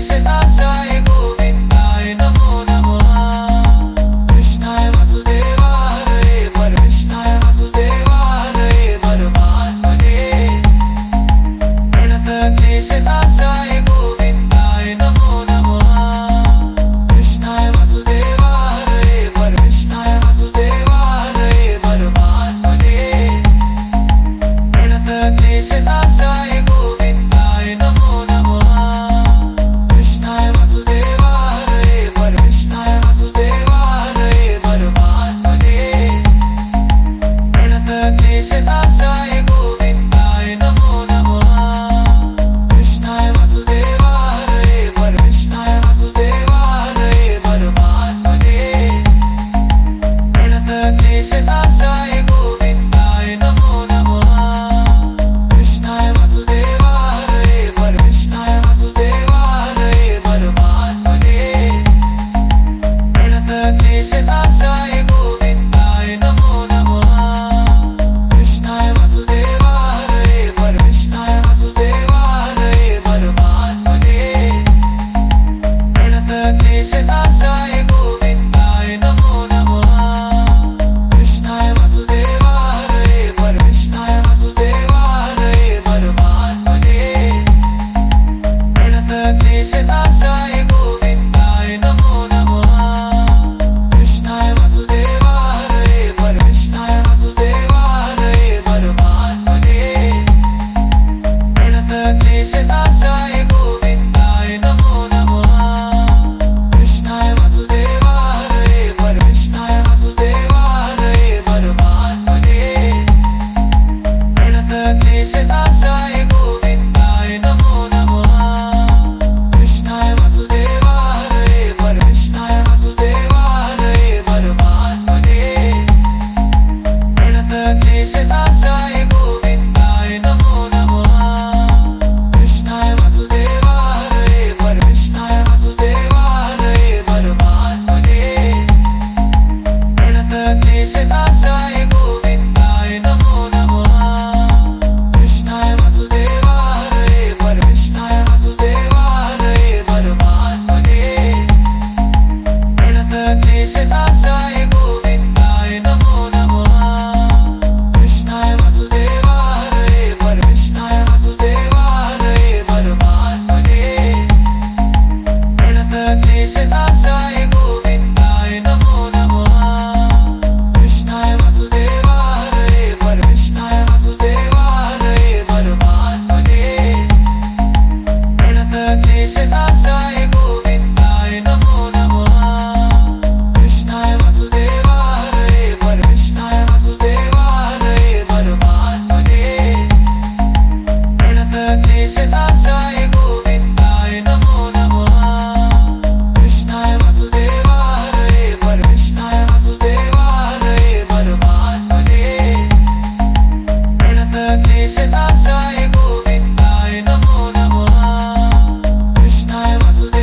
क्लेशनाशाय गोविन्दाय नमो नमः कृष्णाय वसुदेवाय परमेष्ठाय वसुदेवाय परमात्मने प्रणतक्लेशनाशाय गोविन्दाय नमो नमः कृष्णाय वसुदेवाय परमेष्ठाय वसुदेवाय परमात्मने प्रणतक्लेशनाशाय गोविन्दाय नमो नमः कृष्णाय वसुदेवाय परमेष्ठाय वसुदेवाय परमात्मने प्रणतक्लेशनाशाय गोविन्दाय नमो नमः कृष्णाय वसुदेवाय परमेष्ठाय वसुदेवाय परमात्मने प्रणतक्लेशनाशाय गोविन्दाय नमो नमः कृष्णाय वसुदेवाय परमेष्ठाय वसुदेवाय परमात्मने प्रणतक्लेशनाशाय गोविन्दाय नमो नमः कृष्णाय वसुदेवाय परमेष्ठाय वसुदेवाय परमात्मने प्रणतक्लेशनाशाय गोविन्दाय नमो नमः कृष्णाय वसुदेवाय परमेष्ठाय वसुदेवाय परमात्मने प्रणतक्लेशनाशाय गोविन्दाय नमो नमः कृष्णाय वसुदेवाय परमेष्ठाय वसुदेवाय परमात्मने प्रणतक्लेशनाशाय गोविन्दाय नमो नमः कृष्णाय वसुदेवाय परमेष्ठाय वसुदेवाय परमात्मने प्रणतक्लेशनाशाय गोविन्दाय नमो नमः कृष्णाय वसुदेवाय परमेष्ठाय वसुदेवाय परमात्मने प्रणतक्लेशनाशाय गोविन्दाय नमो नमः कृष्णाय वसुदेवाय परमेष्ठाय वसुदेवाय परमात्मने प्रणतक्लेशनाशाय गोविन्दाय नमो नमः कृष्णाय वसुदेवाय परमेष्ठाय वसुदेवाय परमात्मने प्रणतक्लेशनाशाय गोविन्दाय नमो नमः कृष्णाय वसुदेवाय परमेष्ठाय वसुदेवाय परमात्मने प्रणतक्लेशनाशाय गोविन्दाय नमो नमः कृष्णाय वसुदेवाय परमेष्ठाय वसुदेवाय परमात्मने प्रणतक्लेशनाशाय गोविन्दाय नमो नमः कृष्णाय वसुदेवाय परमेष्ठाय वसुदेवाय परमात्मने प्रणतक्लेशनाशाय गोविन्दाय नमो नमः कृष्णाय वसुदेवाय परमेष्ठाय वसुदेवाय परमात्मने प्रणतक्लेशनाशाय गोविन्दाय नमो नमः कृष्णाय वसुदेवाय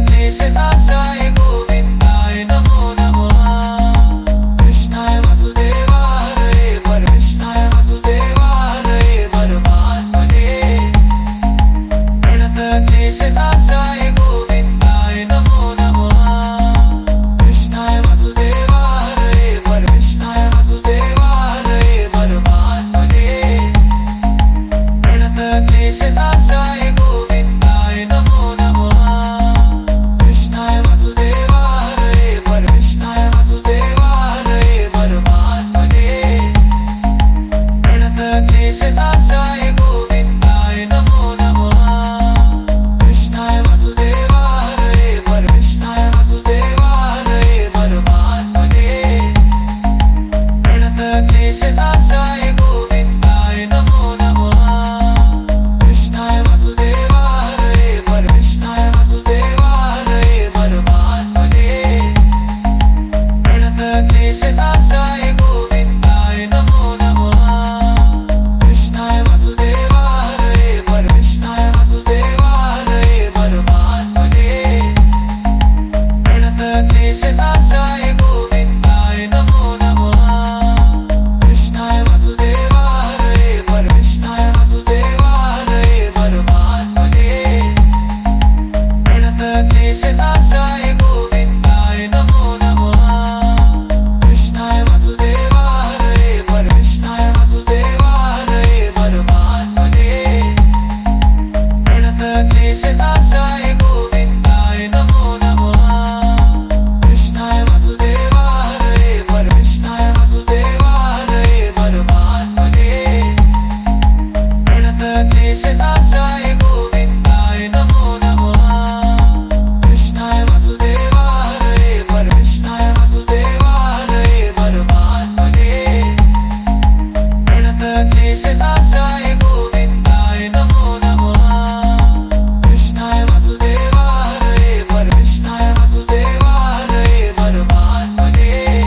क्लेशनाशाय गोविन्दाय नमो नमः कृष्णाय वसुदेवाय परमेष्ठाय वसुदेवाय परमात्मने प्रणतक्लेशनाशाय गोविन्दाय नमो नमः कृष्णाय वसुदेवाय परमेष्ठाय वसुदेवाय परमात्मने प्रणतक्लेशनाशाय गोविन्दाय नमो नमः कृष्णाय वसुदेवाय परमेष्ठाय वसुदेवाय परमात्मने प्रणतक्लेशनाशाय गोविन्दाय नमो नमः कृष्णाय वसुदेवाय परमेष्ठाय वसुदेवाय परमात्मने प्रणतक्लेशनाशाय गोविन्दाय नमो नमः कृष्णाय वसुदेवाय परमेष्ठाय वसुदेवाय परमात्मने प्रणतक्लेशनाशाय गोविन्दाय नमो नमः कृष्णाय वसुदेवाय परमेष्ठाय वसुदेवाय परमात्मने प्रणतक्लेशनाशाय गोविन्दाय नमो नमः कृष्णाय वसुदेवाय परमेष्ठाय वसुदेवाय परमात्मने प्रणतक्लेशनाशाय गोविन्दाय नमो नमः कृष्णाय वसुदेवाय परमेष्ठाय वसुदेवाय परमात्मने प्रणतक्लेशनाशाय गोविन्दाय नमो नमः कृष्णाय वसुदेवाय परमेष्ठाय वसुदेवाय परमात्मने प्रणतक्लेशनाशाय गोविन्दाय नमो नमः कृष्णाय वसुदेवाय परमेष्ठाय वसुदेवाय परमात्मने प्रणतक्लेशनाशाय गोविन्दाय नमो नमः कृष्णाय वसुदेवाय परमेष्ठाय वसुदेवाय परमात्मने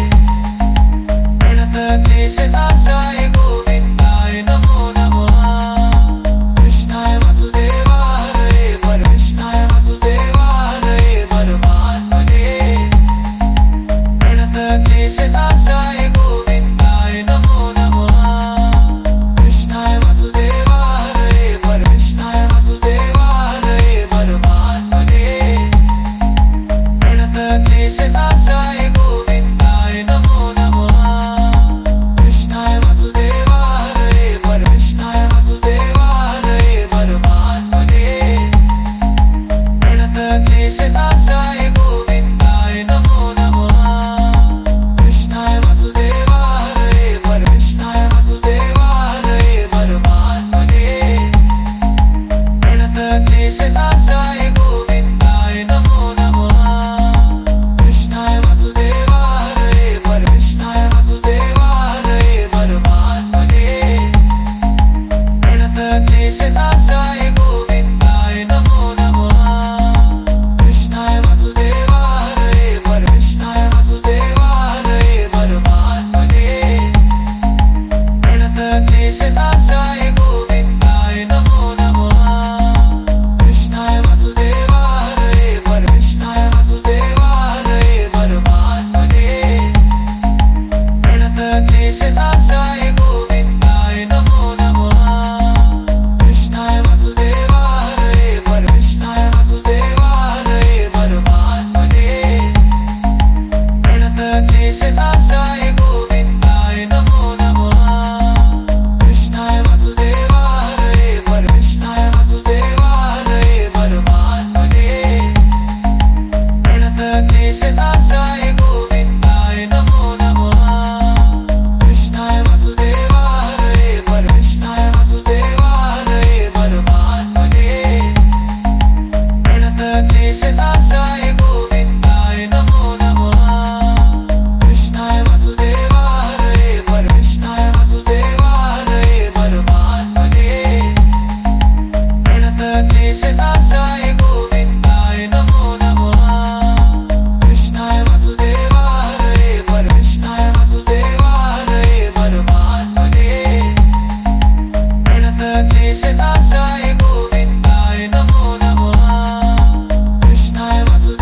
प्रणतक्लेशनाशाय गोविन्दाय नमो नमः कृष्णाय वसुदेवाय परमेष्ठाय वसुदेवाय परमात्मने प्रणतक्लेशनाशाय गोविन्दाय नमो नमः कृष्णाय वसुदेवाय परमेष्ठाय वसुदेवाय परमात्मने प्रणतक्लेशनाशाय गोविन्दाय नमो नमः कृष्णाय वसुदेवाय परमेष्ठाय वसुदेवाय परमात्मने प्रणतक्लेशनाशाय गोविन्दाय नमो नमः कृष्णाय वसुदेवाय परमेष्ठाय वसुदेवाय परमात्मने प्रणतक्लेशनाशाय गोविन्दाय नमो नमः कृष्णाय वसुदेवाय परमेष्ठाय वसुदेवाय परमात्मने प्रणतक्लेशनाशाय गोविन्दाय नमो नमः कृष्णाय वसुदेवाय परमेष्ठाय वसुदेवाय परमात्मने प्रणतक्लेशनाशाय गोविन्दाय नमो नमः कृष्णाय वसुदेवाय परमेष्ठाय वसुदेवाय परमात्मने प्रणतक्लेशनाशाय गोविन्दाय नमो नमः कृष्णाय वसुदेवाय परमेष्ठाय वसुदेवाय परमात्मने प्रणतक्लेशनाशाय गोविन्दाय नमो नमः कृष्णाय वसुदेवाय परमेष्ठाय वसुदेवाय परमात्मने प्रणतक्लेशनाशाय गोविन्दाय नमो नमः कृष्णाय वसुदेवाय परमेष्ठाय वसुदेवाय परमात्मने प्रणतक्लेशनाशाय गोविन्दाय नमो नमः कृष्णाय वसुदेवाय परमेष्ठाय वसुदेवाय परमात्मने प्रणतक्लेशनाशाय गोविन्दाय नमो नमः कृष्णाय वसुदेवाय परमेष्ठाय वसुदेवाय परमात्मने प्रणतक्लेशनाशाय गोविन्दाय नमो नमः कृष्णाय वसुदेवाय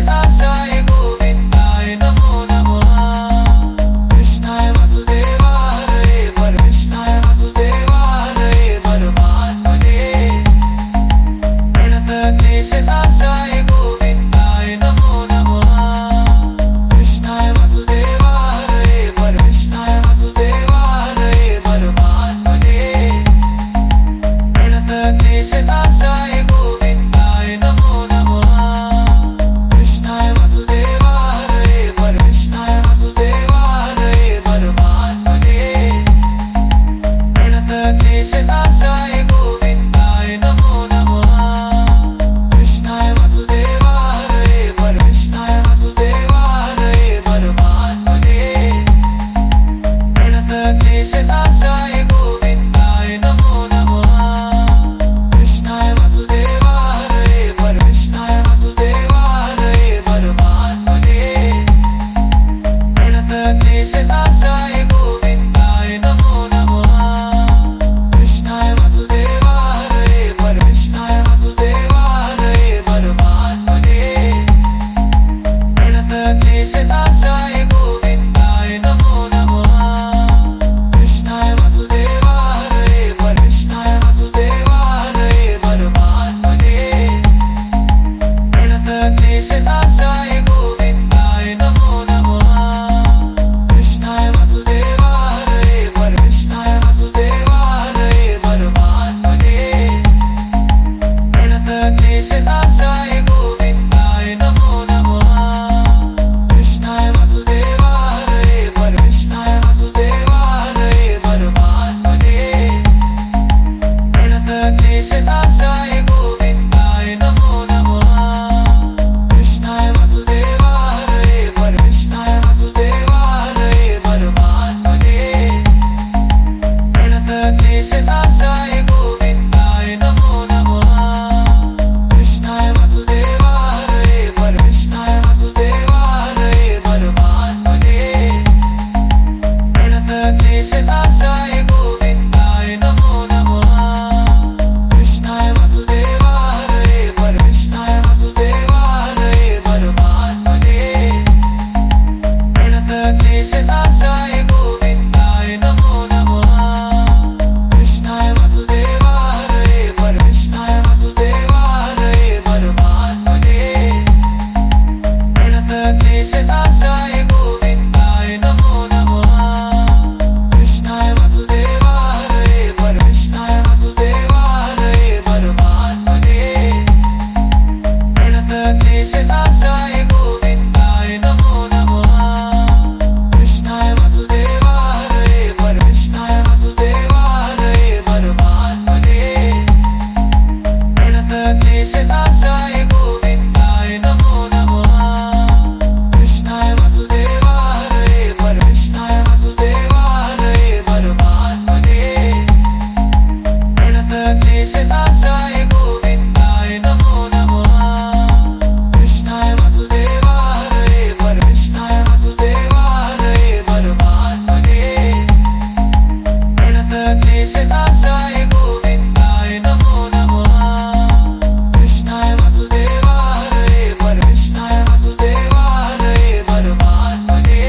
क्लेशनाशाय गोविन्दाय नमो नमः कृष्णाय वासुदेवाय परमेष्ठाय वासुदेवाय परमात्मने प्रणतक्लेशनाशाय गोविन्दाय नमो नमः कृष्णाय वासुदेवाय परमेष्ठाय वासुदेवाय परमात्मने प्रणतक्लेशनाशाय गोविन्दाय नमो नमः कृष्णाय वासुदेवाय परमेष्ठाय वासुदेवाय परमात्मने प्रणतक्लेशनाशाय गोविन्दाय नमो नमः कृष्णाय वासुदेवाय परमेष्ठाय वासुदेवाय परमात्मने प्रणतक्लेशनाशाय गोविन्दाय नमो नमः कृष्णाय वासुदेवाय परमेष्ठाय वासुदेवाय परमात्मने प्रणतक्लेशनाशाय गोविन्दाय नमो नमः कृष्णाय वासुदेवाय परमेष्ठाय वासुदेवाय परमात्मने प्रणतक्लेशनाशाय गोविन्दाय नमो नमः कृष्णाय वासुदेवाय परमेष्ठाय वासुदेवाय परमात्मने प्रणतक्लेशनाशाय गोविन्दाय नमो नमः कृष्णाय वासुदेवाय परमेष्ठाय वासुदेवाय परमात्मने प्रणतक्लेशनाशाय गोविन्दाय नमो नमः कृष्णाय वासुदेवाय परमेष्ठाय वासुदेवाय परमात्मने प्रणतक्लेशनाशाय गोविन्दाय नमो नमः कृष्णाय वासुदेवाय परमेष्ठाय वासुदेवाय परमात्मने प्रणतक्लेशनाशाय गोविन्दाय नमो नमः कृष्णाय वासुदेवाय परमेष्ठाय वासुदेवाय परमात्मने प्रणतक्लेशनाशाय गोविन्दाय नमो नमः कृष्णाय वासुदेवाय परमेष्ठाय वासुदेवाय परमात्मने प्रणतक्लेशनाशाय गोविन्दाय नमो नमः कृष्णाय वासुदेवाय परमेष्ठाय वासुदेवाय परमात्मने प्रणतक्लेशनाशाय गोविन्दाय नमो नमः कृष्णाय वासुदेवाय परमेष्ठाय वासुदेवाय परमात्मने प्रणतक्लेशनाशाय गोविन्दाय नमो नमः कृष्णाय वासुदेवाय परमेष्ठाय वासुदेवाय परमात्मने प्रणतक्लेशनाशाय गोविन्दाय नमो नमः कृष्णाय वासुदेवाय परमेष्ठाय वासुदेवाय परमात्मने प्रणतक्लेशनाशाय गोविन्दाय नमो नमः कृष्णाय वासुदेवाय परमेष्ठाय वासुदेवाय परमात्मने प्रणतक्लेशनाशाय गोविन्दाय नमो नमः कृष्णाय वासुदेवाय परमेष्ठाय वासुदेवाय परमात्मने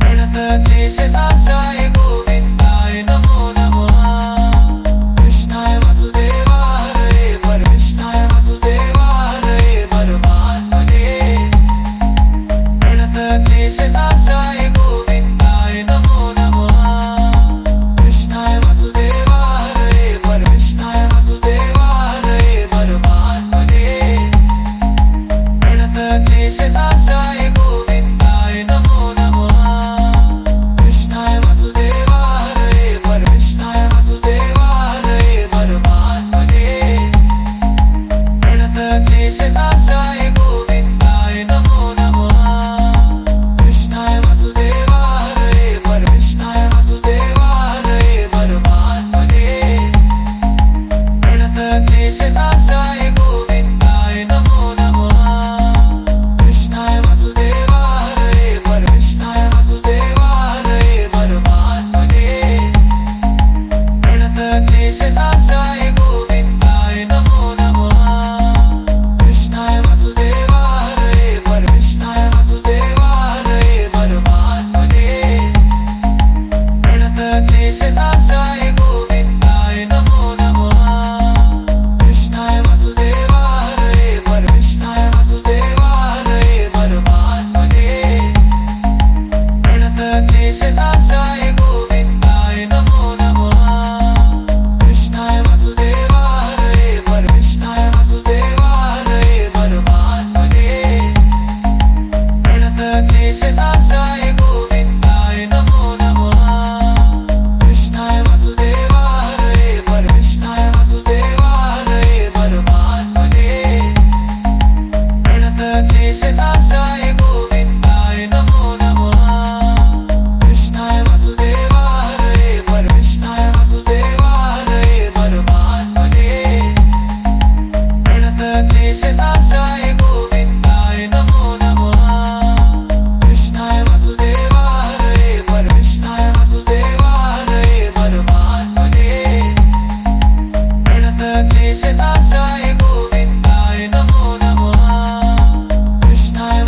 प्रणतक्लेशनाशाय गोविन्दाय नमो नमः कृष्णाय वासुदेवाय परमेष्ठाय वासुदेवाय परमात्मने प्रणतक्लेशनाशाय गोविन्दाय नमो नमः कृष्णाय वासुदेवाय परमेष्ठाय वासुदेवाय परमात्मने प्रणतक्लेशनाशाय गोविन्दाय नमो नमः कृष्णाय वासुदेवाय परमेष्ठाय वासुदेवाय परमात्मने प्रणतक्लेशनाशाय गोविन्दाय नमो नमः कृष्णाय वासुदेवाय परमेष्ठाय वासुदेवाय परमात्मने प्रणतक्लेशनाशाय गोविन्दाय नमो नमः कृष्णाय क्लेशनाशाय गोविन्दाय नमो नमः कृष्णाय वसुदेवाय परमेष्णाय वसुदेवाय परमात्मने प्रणतक्लेशनाशाय गोविन्दाय नमो नमः कृष्णाय वसुदेवाय परमेष्णाय वसुदेवाय परमात्मने प्रणतक्लेशनाशाय गोविन्दाय नमो नमः कृष्णाय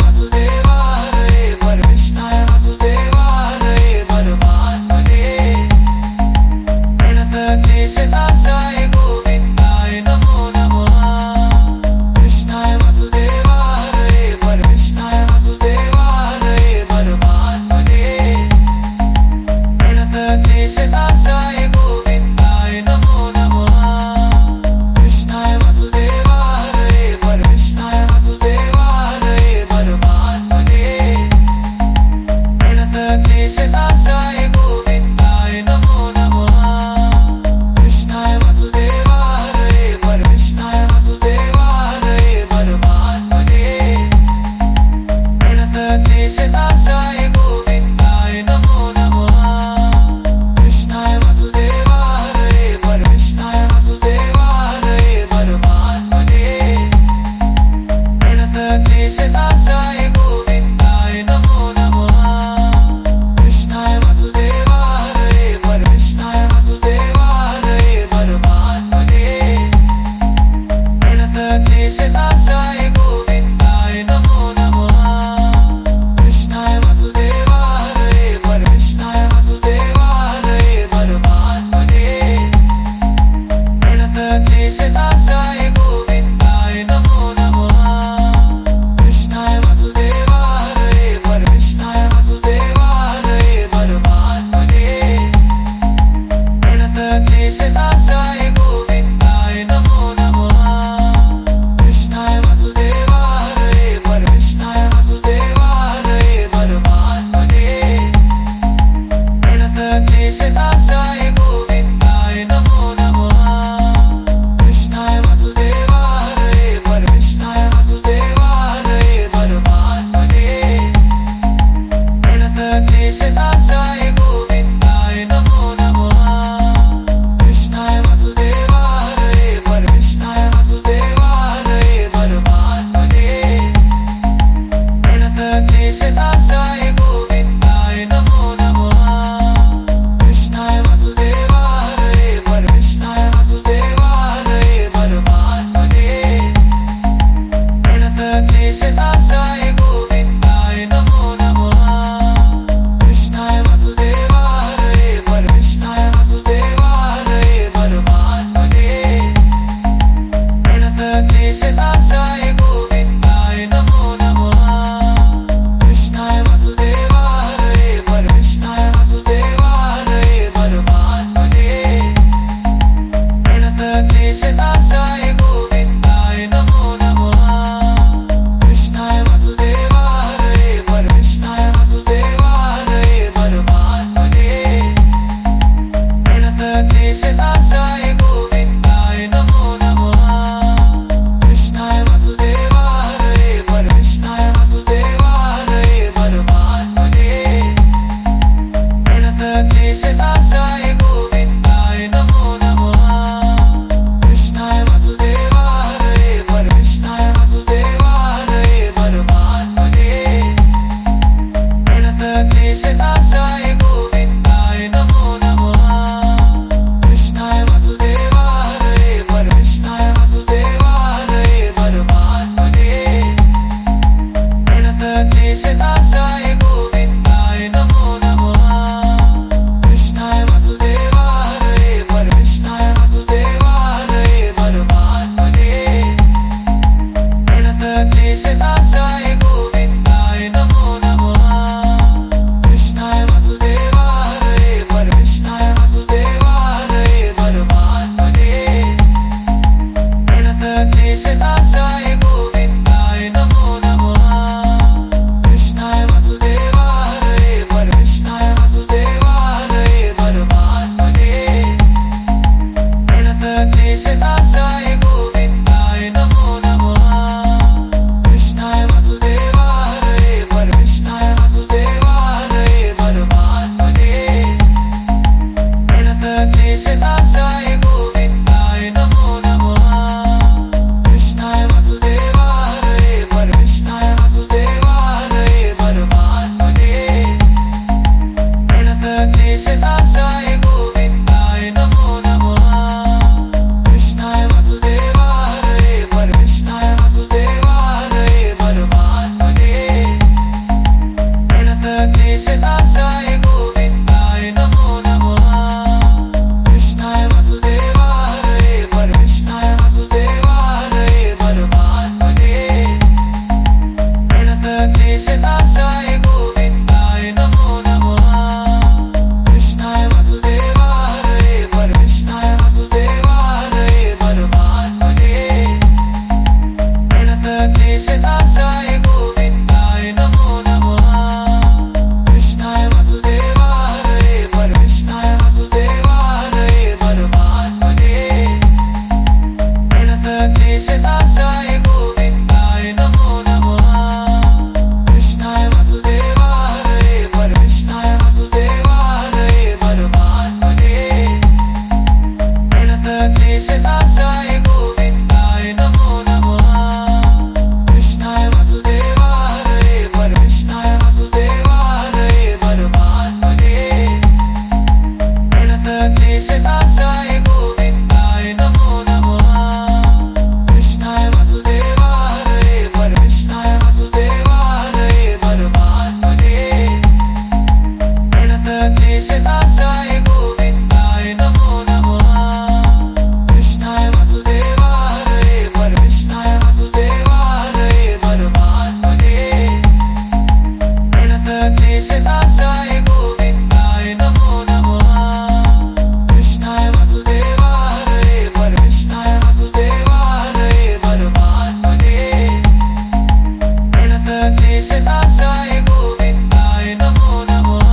प्रणतक्लेशनाशाय गोविन्दाय नमो नमः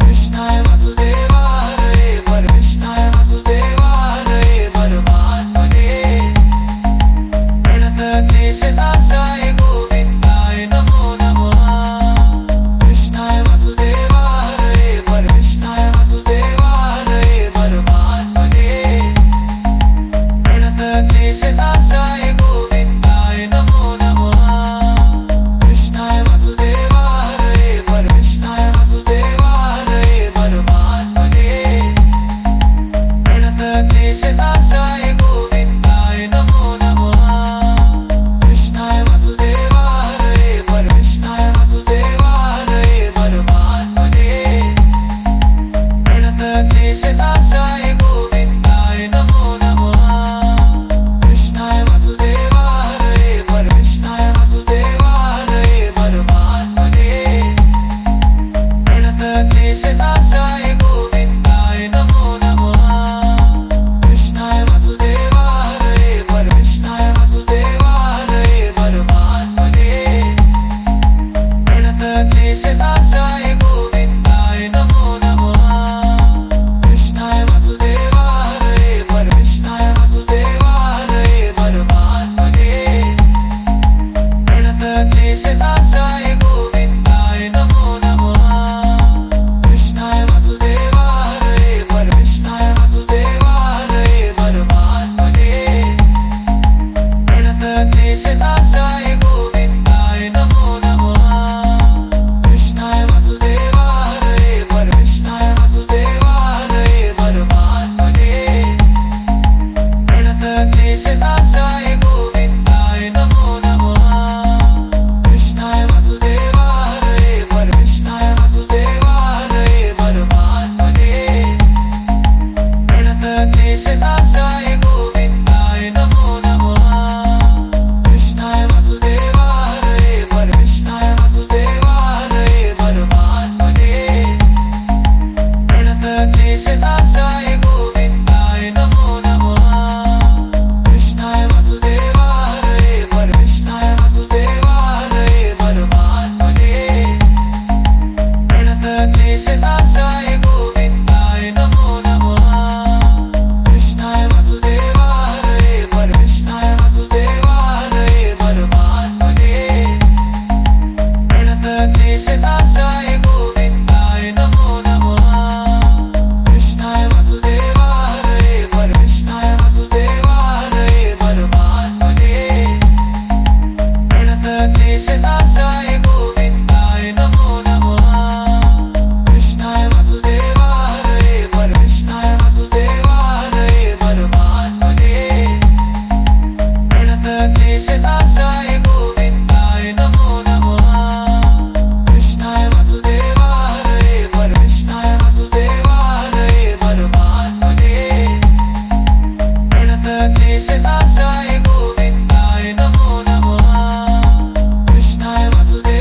कृष्णाय वसुदेवाय परमेष्ठाय वसुदेवाय परमात्मने प्रणतक्लेशनाशाय गोविन्दाय नमो नमः कृष्णाय वसुदेवाय परमेष्ठाय वसुदेवाय परमात्मने प्रणतक्लेशनाशाय गोविन्दाय नमो नमः कृष्णाय वसुदेवाय परमेष्ठाय वसुदेवाय परमात्मने प्रणतक्लेशनाशाय गोविन्दाय नमो नमः कृष्णाय वसुदेवाय परमेष्ठाय वसुदेवाय परमात्मने प्रणतक्लेशनाशाय गोविन्दाय नमो नमः कृष्णाय वसुदेवाय परमेष्ठाय वसुदेवाय परमात्मने प्रणतक्लेशनाशाय गोविन्दाय नमो नमः कृष्णाय वसुदेवाय परमेष्ठाय वसुदेवाय परमात्मने प्रणतक्लेशनाशाय गोविन्दाय नमो नमः कृष्णाय वसुदेवाय परमेष्ठाय वसुदेवाय परमात्मने प्रणतक्लेशनाशाय गोविन्दाय नमो नमः कृष्णाय वसुदेवाय परमेष्ठाय वसुदेवाय परमात्मने प्रणतक्लेशनाशाय गोविन्दाय नमो नमः कृष्णाय वसुदेवाय परमेष्ठाय वसुदेवाय परमात्मने प्रणतक्लेशनाशाय गोविन्दाय नमो नमः कृष्णाय वसुदेवाय परमेष्ठाय वसुदेवाय परमात्मने प्रणतक्लेशनाशाय गोविन्दाय नमो नमः कृष्णाय वसुदेवाय परमेष्ठाय वसुदेवाय परमात्मने प्रणतक्लेशनाशाय गोविन्दाय नमो नमः कृष्णाय वसुदेवाय परमेष्ठाय वसुदेवाय परमात्मने प्रणतक्लेशनाशाय गोविन्दाय नमो नमः कृष्णाय वसुदेवाय परमेष्ठाय वसुदेवाय परमात्मने प्रणतक्लेशनाशाय गोविन्दाय नमो नमः कृष्णाय वसुदेवाय परमेष्ठाय वसुदेवाय परमात्मने प्रणतक्लेशनाशाय गोविन्दाय नमो नमः कृष्णाय वसुदेवाय परमेष्ठाय वसुदेवाय परमात्मने प्रणतक्लेशनाशाय गोविन्दाय नमो नमः कृष्णाय वसुदेवाय परमेष्ठाय वसुदेवाय परमात्मने प्रणतक्लेशनाशाय गोविन्दाय नमो नमः कृष्णाय वसुदेवाय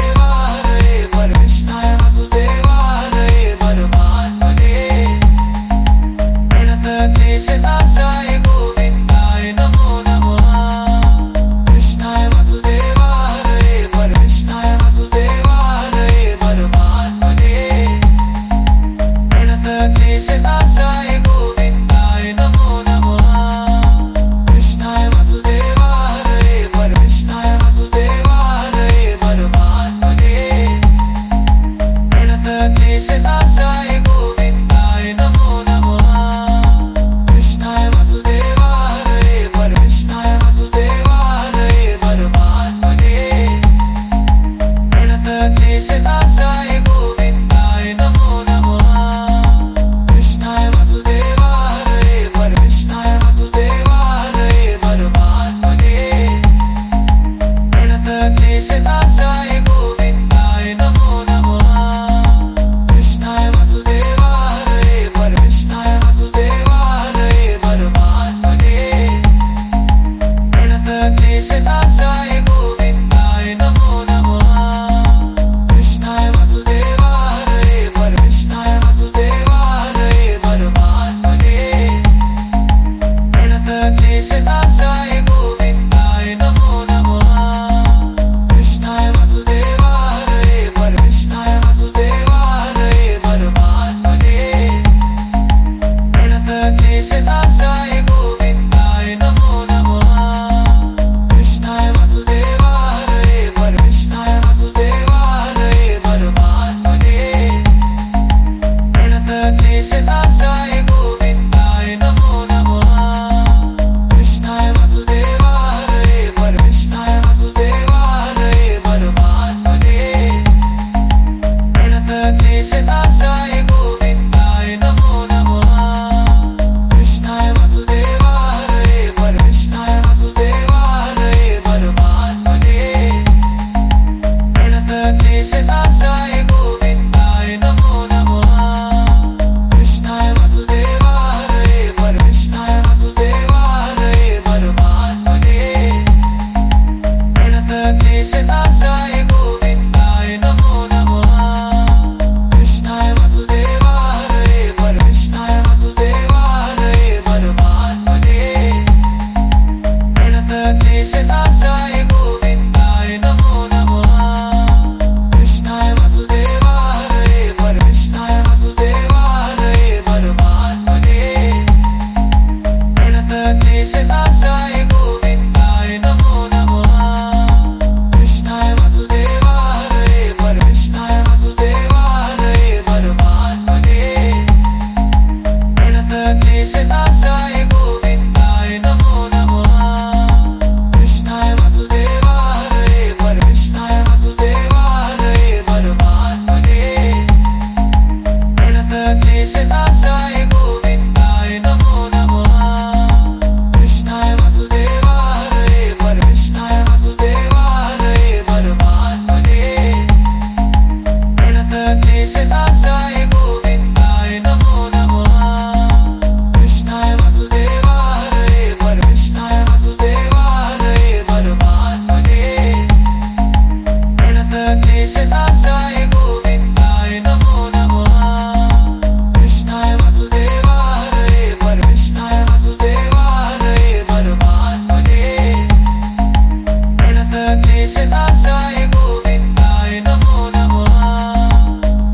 कृष्णेशनाशाय गोविन्दाय नमो नमः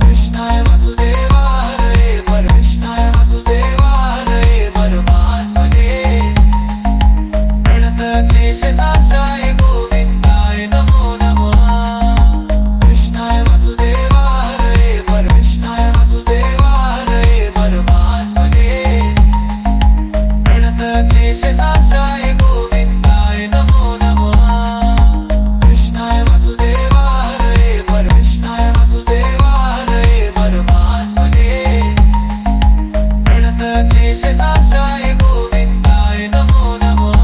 कृष्णाय वसुदेवाय परमेष्ठाय वसुदेवाय परमात्मने प्रणतक्लेशनाशाय गोविन्दाय नमो नमः कृष्णाय वसुदेवाय परमेष्ठाय वसुदेवाय परमात्मने प्रणतक्लेशनाशाय गोविन्दाय नमो नमः कृष्णाय वसुदेवाय परमेष्ठाय वसुदेवाय परमात्मने प्रणतक्लेशनाशाय गोविन्दाय नमो नमः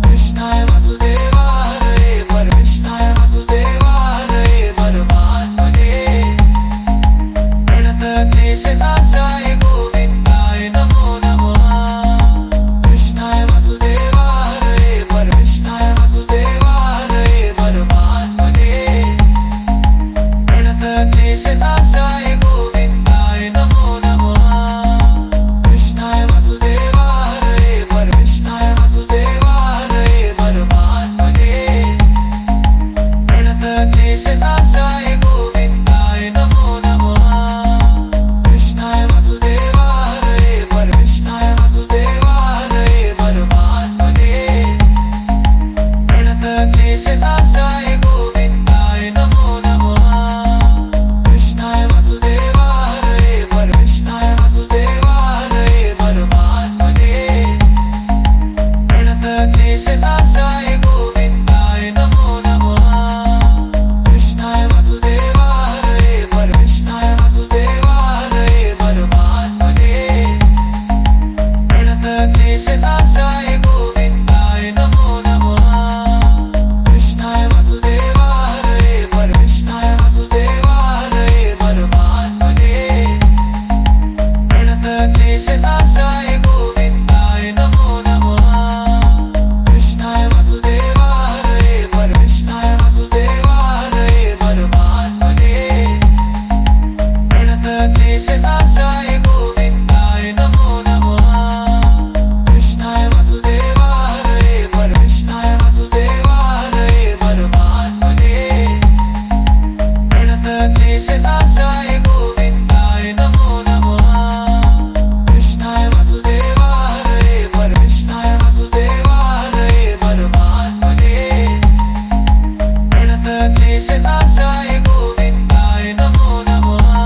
कृष्णाय वसुदेवाय परमेष्ठाय वसुदेवाय परमात्मने प्रणतक्लेशनाशाय गोविन्दाय नमो नमः कृष्णाय वसुदेवाय परमेष्ठाय वसुदेवाय परमात्मने प्रणतक्लेशनाशाय गोविन्दाय नमो नमः कृष्णाय वसुदेवाय परमेष्ठाय वसुदेवाय परमात्मने प्रणतक्लेशनाशाय गोविन्दाय नमो नमः कृष्णाय वसुदेवाय परमेष्ठाय वसुदेवाय परमात्मने प्रणतक्लेशनाशाय गोविन्दाय नमो नमः कृष्णाय वसुदेवाय परमेष्ठाय वसुदेवाय परमात्मने प्रणतक्लेशनाशाय गोविन्दाय नमो नमः कृष्णाय वसुदेवाय परमेष्ठाय वसुदेवाय परमात्मने प्रणतक्लेशनाशाय गोविन्दाय नमो नमः कृष्णाय वसुदेवाय परमेष्ठाय वसुदेवाय परमात्मने प्रणतक्लेशनाशाय गोविन्दाय नमो नमः कृष्णाय वसुदेवाय परमेष्ठाय वसुदेवाय परमात्मने प्रणतक्लेशनाशाय गोविन्दाय नमो नमः कृष्णाय वसुदेवाय परमेष्ठाय वसुदेवाय परमात्मने प्रणतक्लेशनाशाय गोविन्दाय नमो नमः कृष्णाय वसुदेवाय परमेष्ठाय वसुदेवाय परमात्मने प्रणतक्लेशनाशाय गोविन्दाय नमो नमः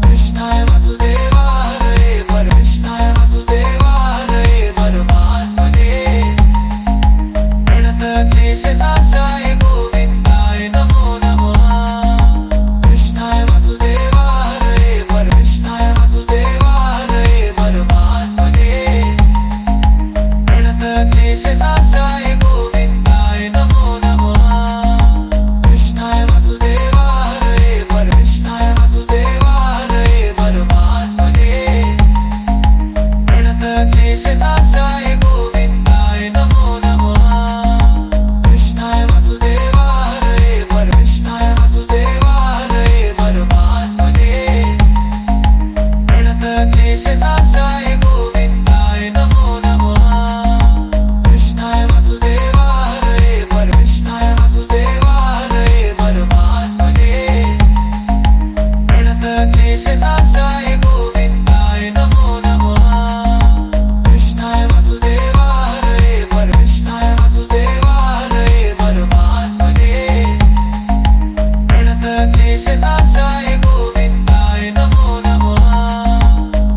कृष्णाय वसुदेवाय परमेष्ठाय वसुदेवाय परमात्मने प्रणतक्लेशनाशाय गोविन्दाय नमो नमः कृष्णाय वसुदेवाय परमेष्ठाय वसुदेवाय परमात्मने प्रणतक्लेशनाशाय गोविन्दाय नमो नमः कृष्णाय वसुदेवाय परमेष्ठाय वसुदेवाय परमात्मने प्रणतक्लेशनाशाय गोविन्दाय नमो नमः कृष्णाय वसुदेवाय परमेष्ठाय वसुदेवाय परमात्मने प्रणतक्लेशनाशाय गोविन्दाय नमो नमः कृष्णाय वसुदेवाय परमेष्ठाय वसुदेवाय परमात्मने प्रणतक्लेशनाशाय गोविन्दाय नमो नमः कृष्णाय वसुदेवाय परमेष्ठाय वसुदेवाय परमात्मने प्रणतक्लेशनाशाय गोविन्दाय नमो नमः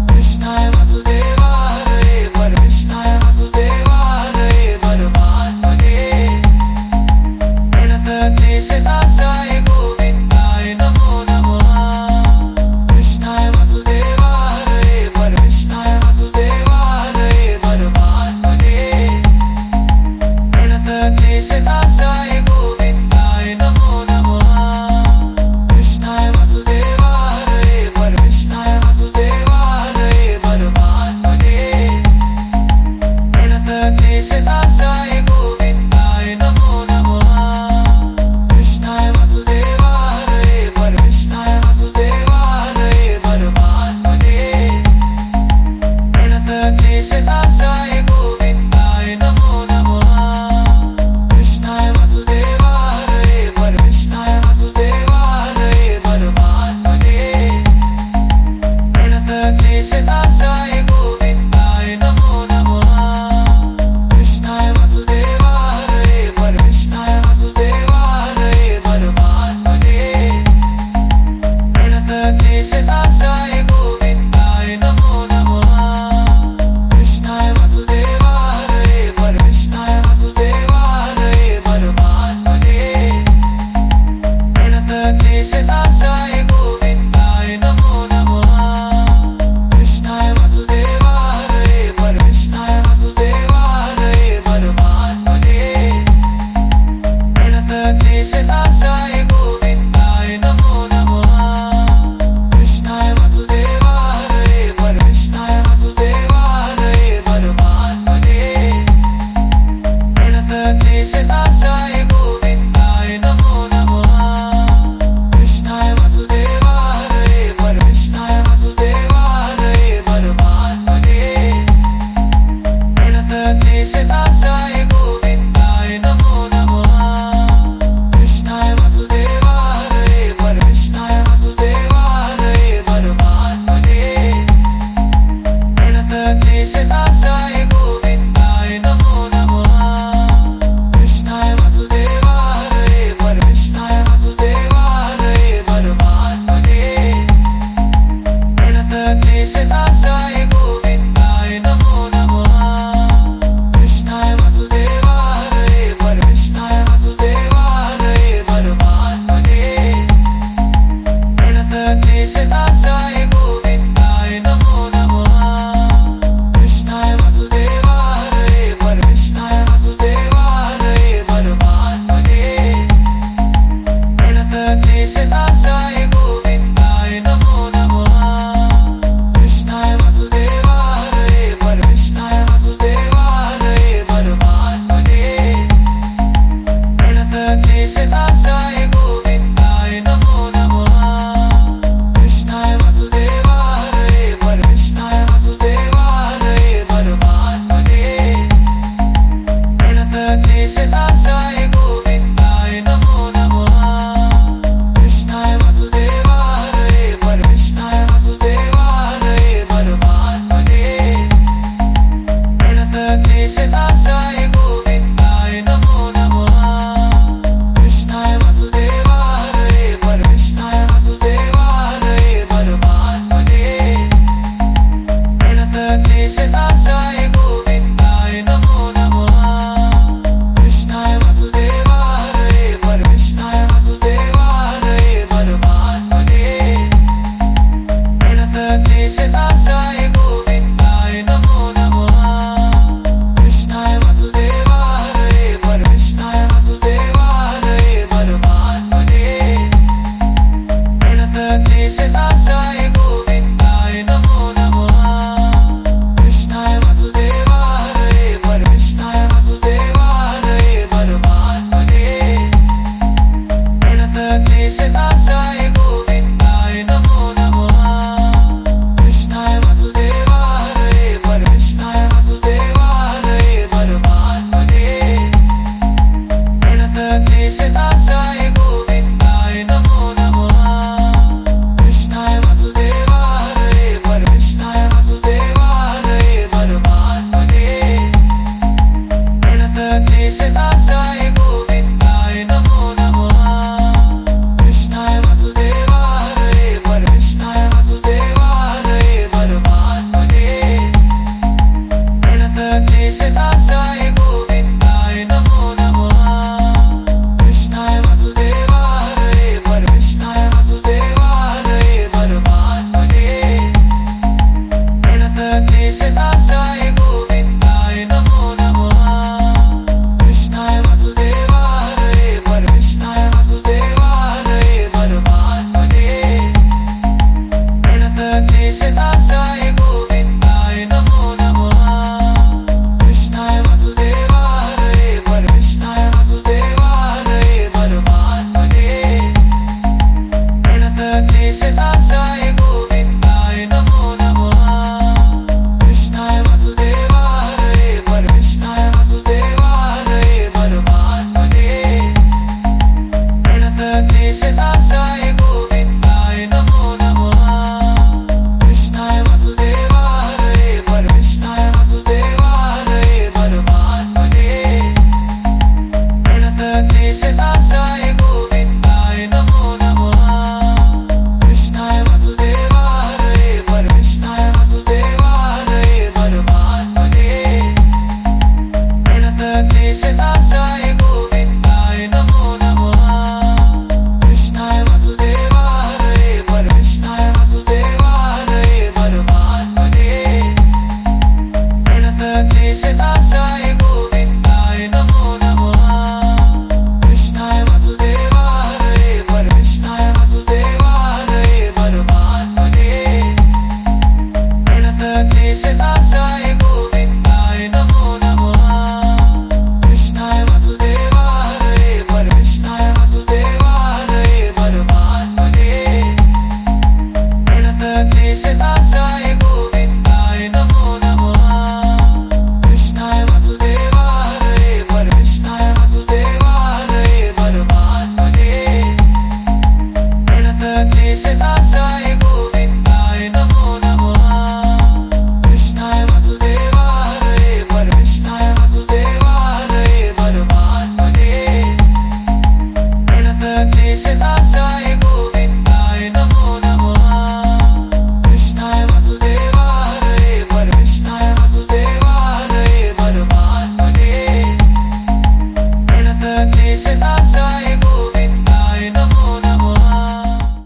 कृष्णाय वसुदेवाय परमेष्ठाय वसुदेवाय परमात्मने प्रणतक्लेशनाशाय गोविन्दाय नमो नमः कृष्णाय वसुदेवाय परमेष्ठाय वसुदेवाय परमात्मने प्रणतक्लेशनाशाय गोविन्दाय नमो नमः कृष्णाय वसुदेवाय परमेष्ठाय वसुदेवाय परमात्मने प्रणतक्लेशनाशाय गोविन्दाय नमो नमः कृष्णाय वसुदेवाय क्लेशनाशाय गोविन्दाय नमो नमः कृष्णाय वसुदेवाय परमेष्ठाय वसुदेवाय परमात्मने प्रणतक्लेशनाशाय गोविन्दाय नमो नमः कृष्णाय वसुदेवाय परमेष्ठाय वसुदेवाय परमात्मने प्रणतक्लेशनाशाय गोविन्दाय नमो नमः कृष्णाय वसुदेवाय परमेष्ठाय वसुदेवाय परमात्मने प्रणतक्लेशनाशाय गोविन्दाय नमो नमः कृष्णाय वसुदेवाय परमेष्ठाय वसुदेवाय परमात्मने प्रणतक्लेशनाशाय गोविन्दाय नमो नमः कृष्णाय वसुदेवाय परमेष्ठाय वसुदेवाय परमात्मने प्रणतक्लेशनाशाय गोविन्दाय नमो नमः कृष्णाय वसुदेवाय परमेष्ठाय वसुदेवाय परमात्मने प्रणतक्लेशनाशाय गोविन्दाय नमो नमः कृष्णाय वसुदेवाय परमेष्ठाय वसुदेवाय परमात्मने प्रणतक्लेशनाशाय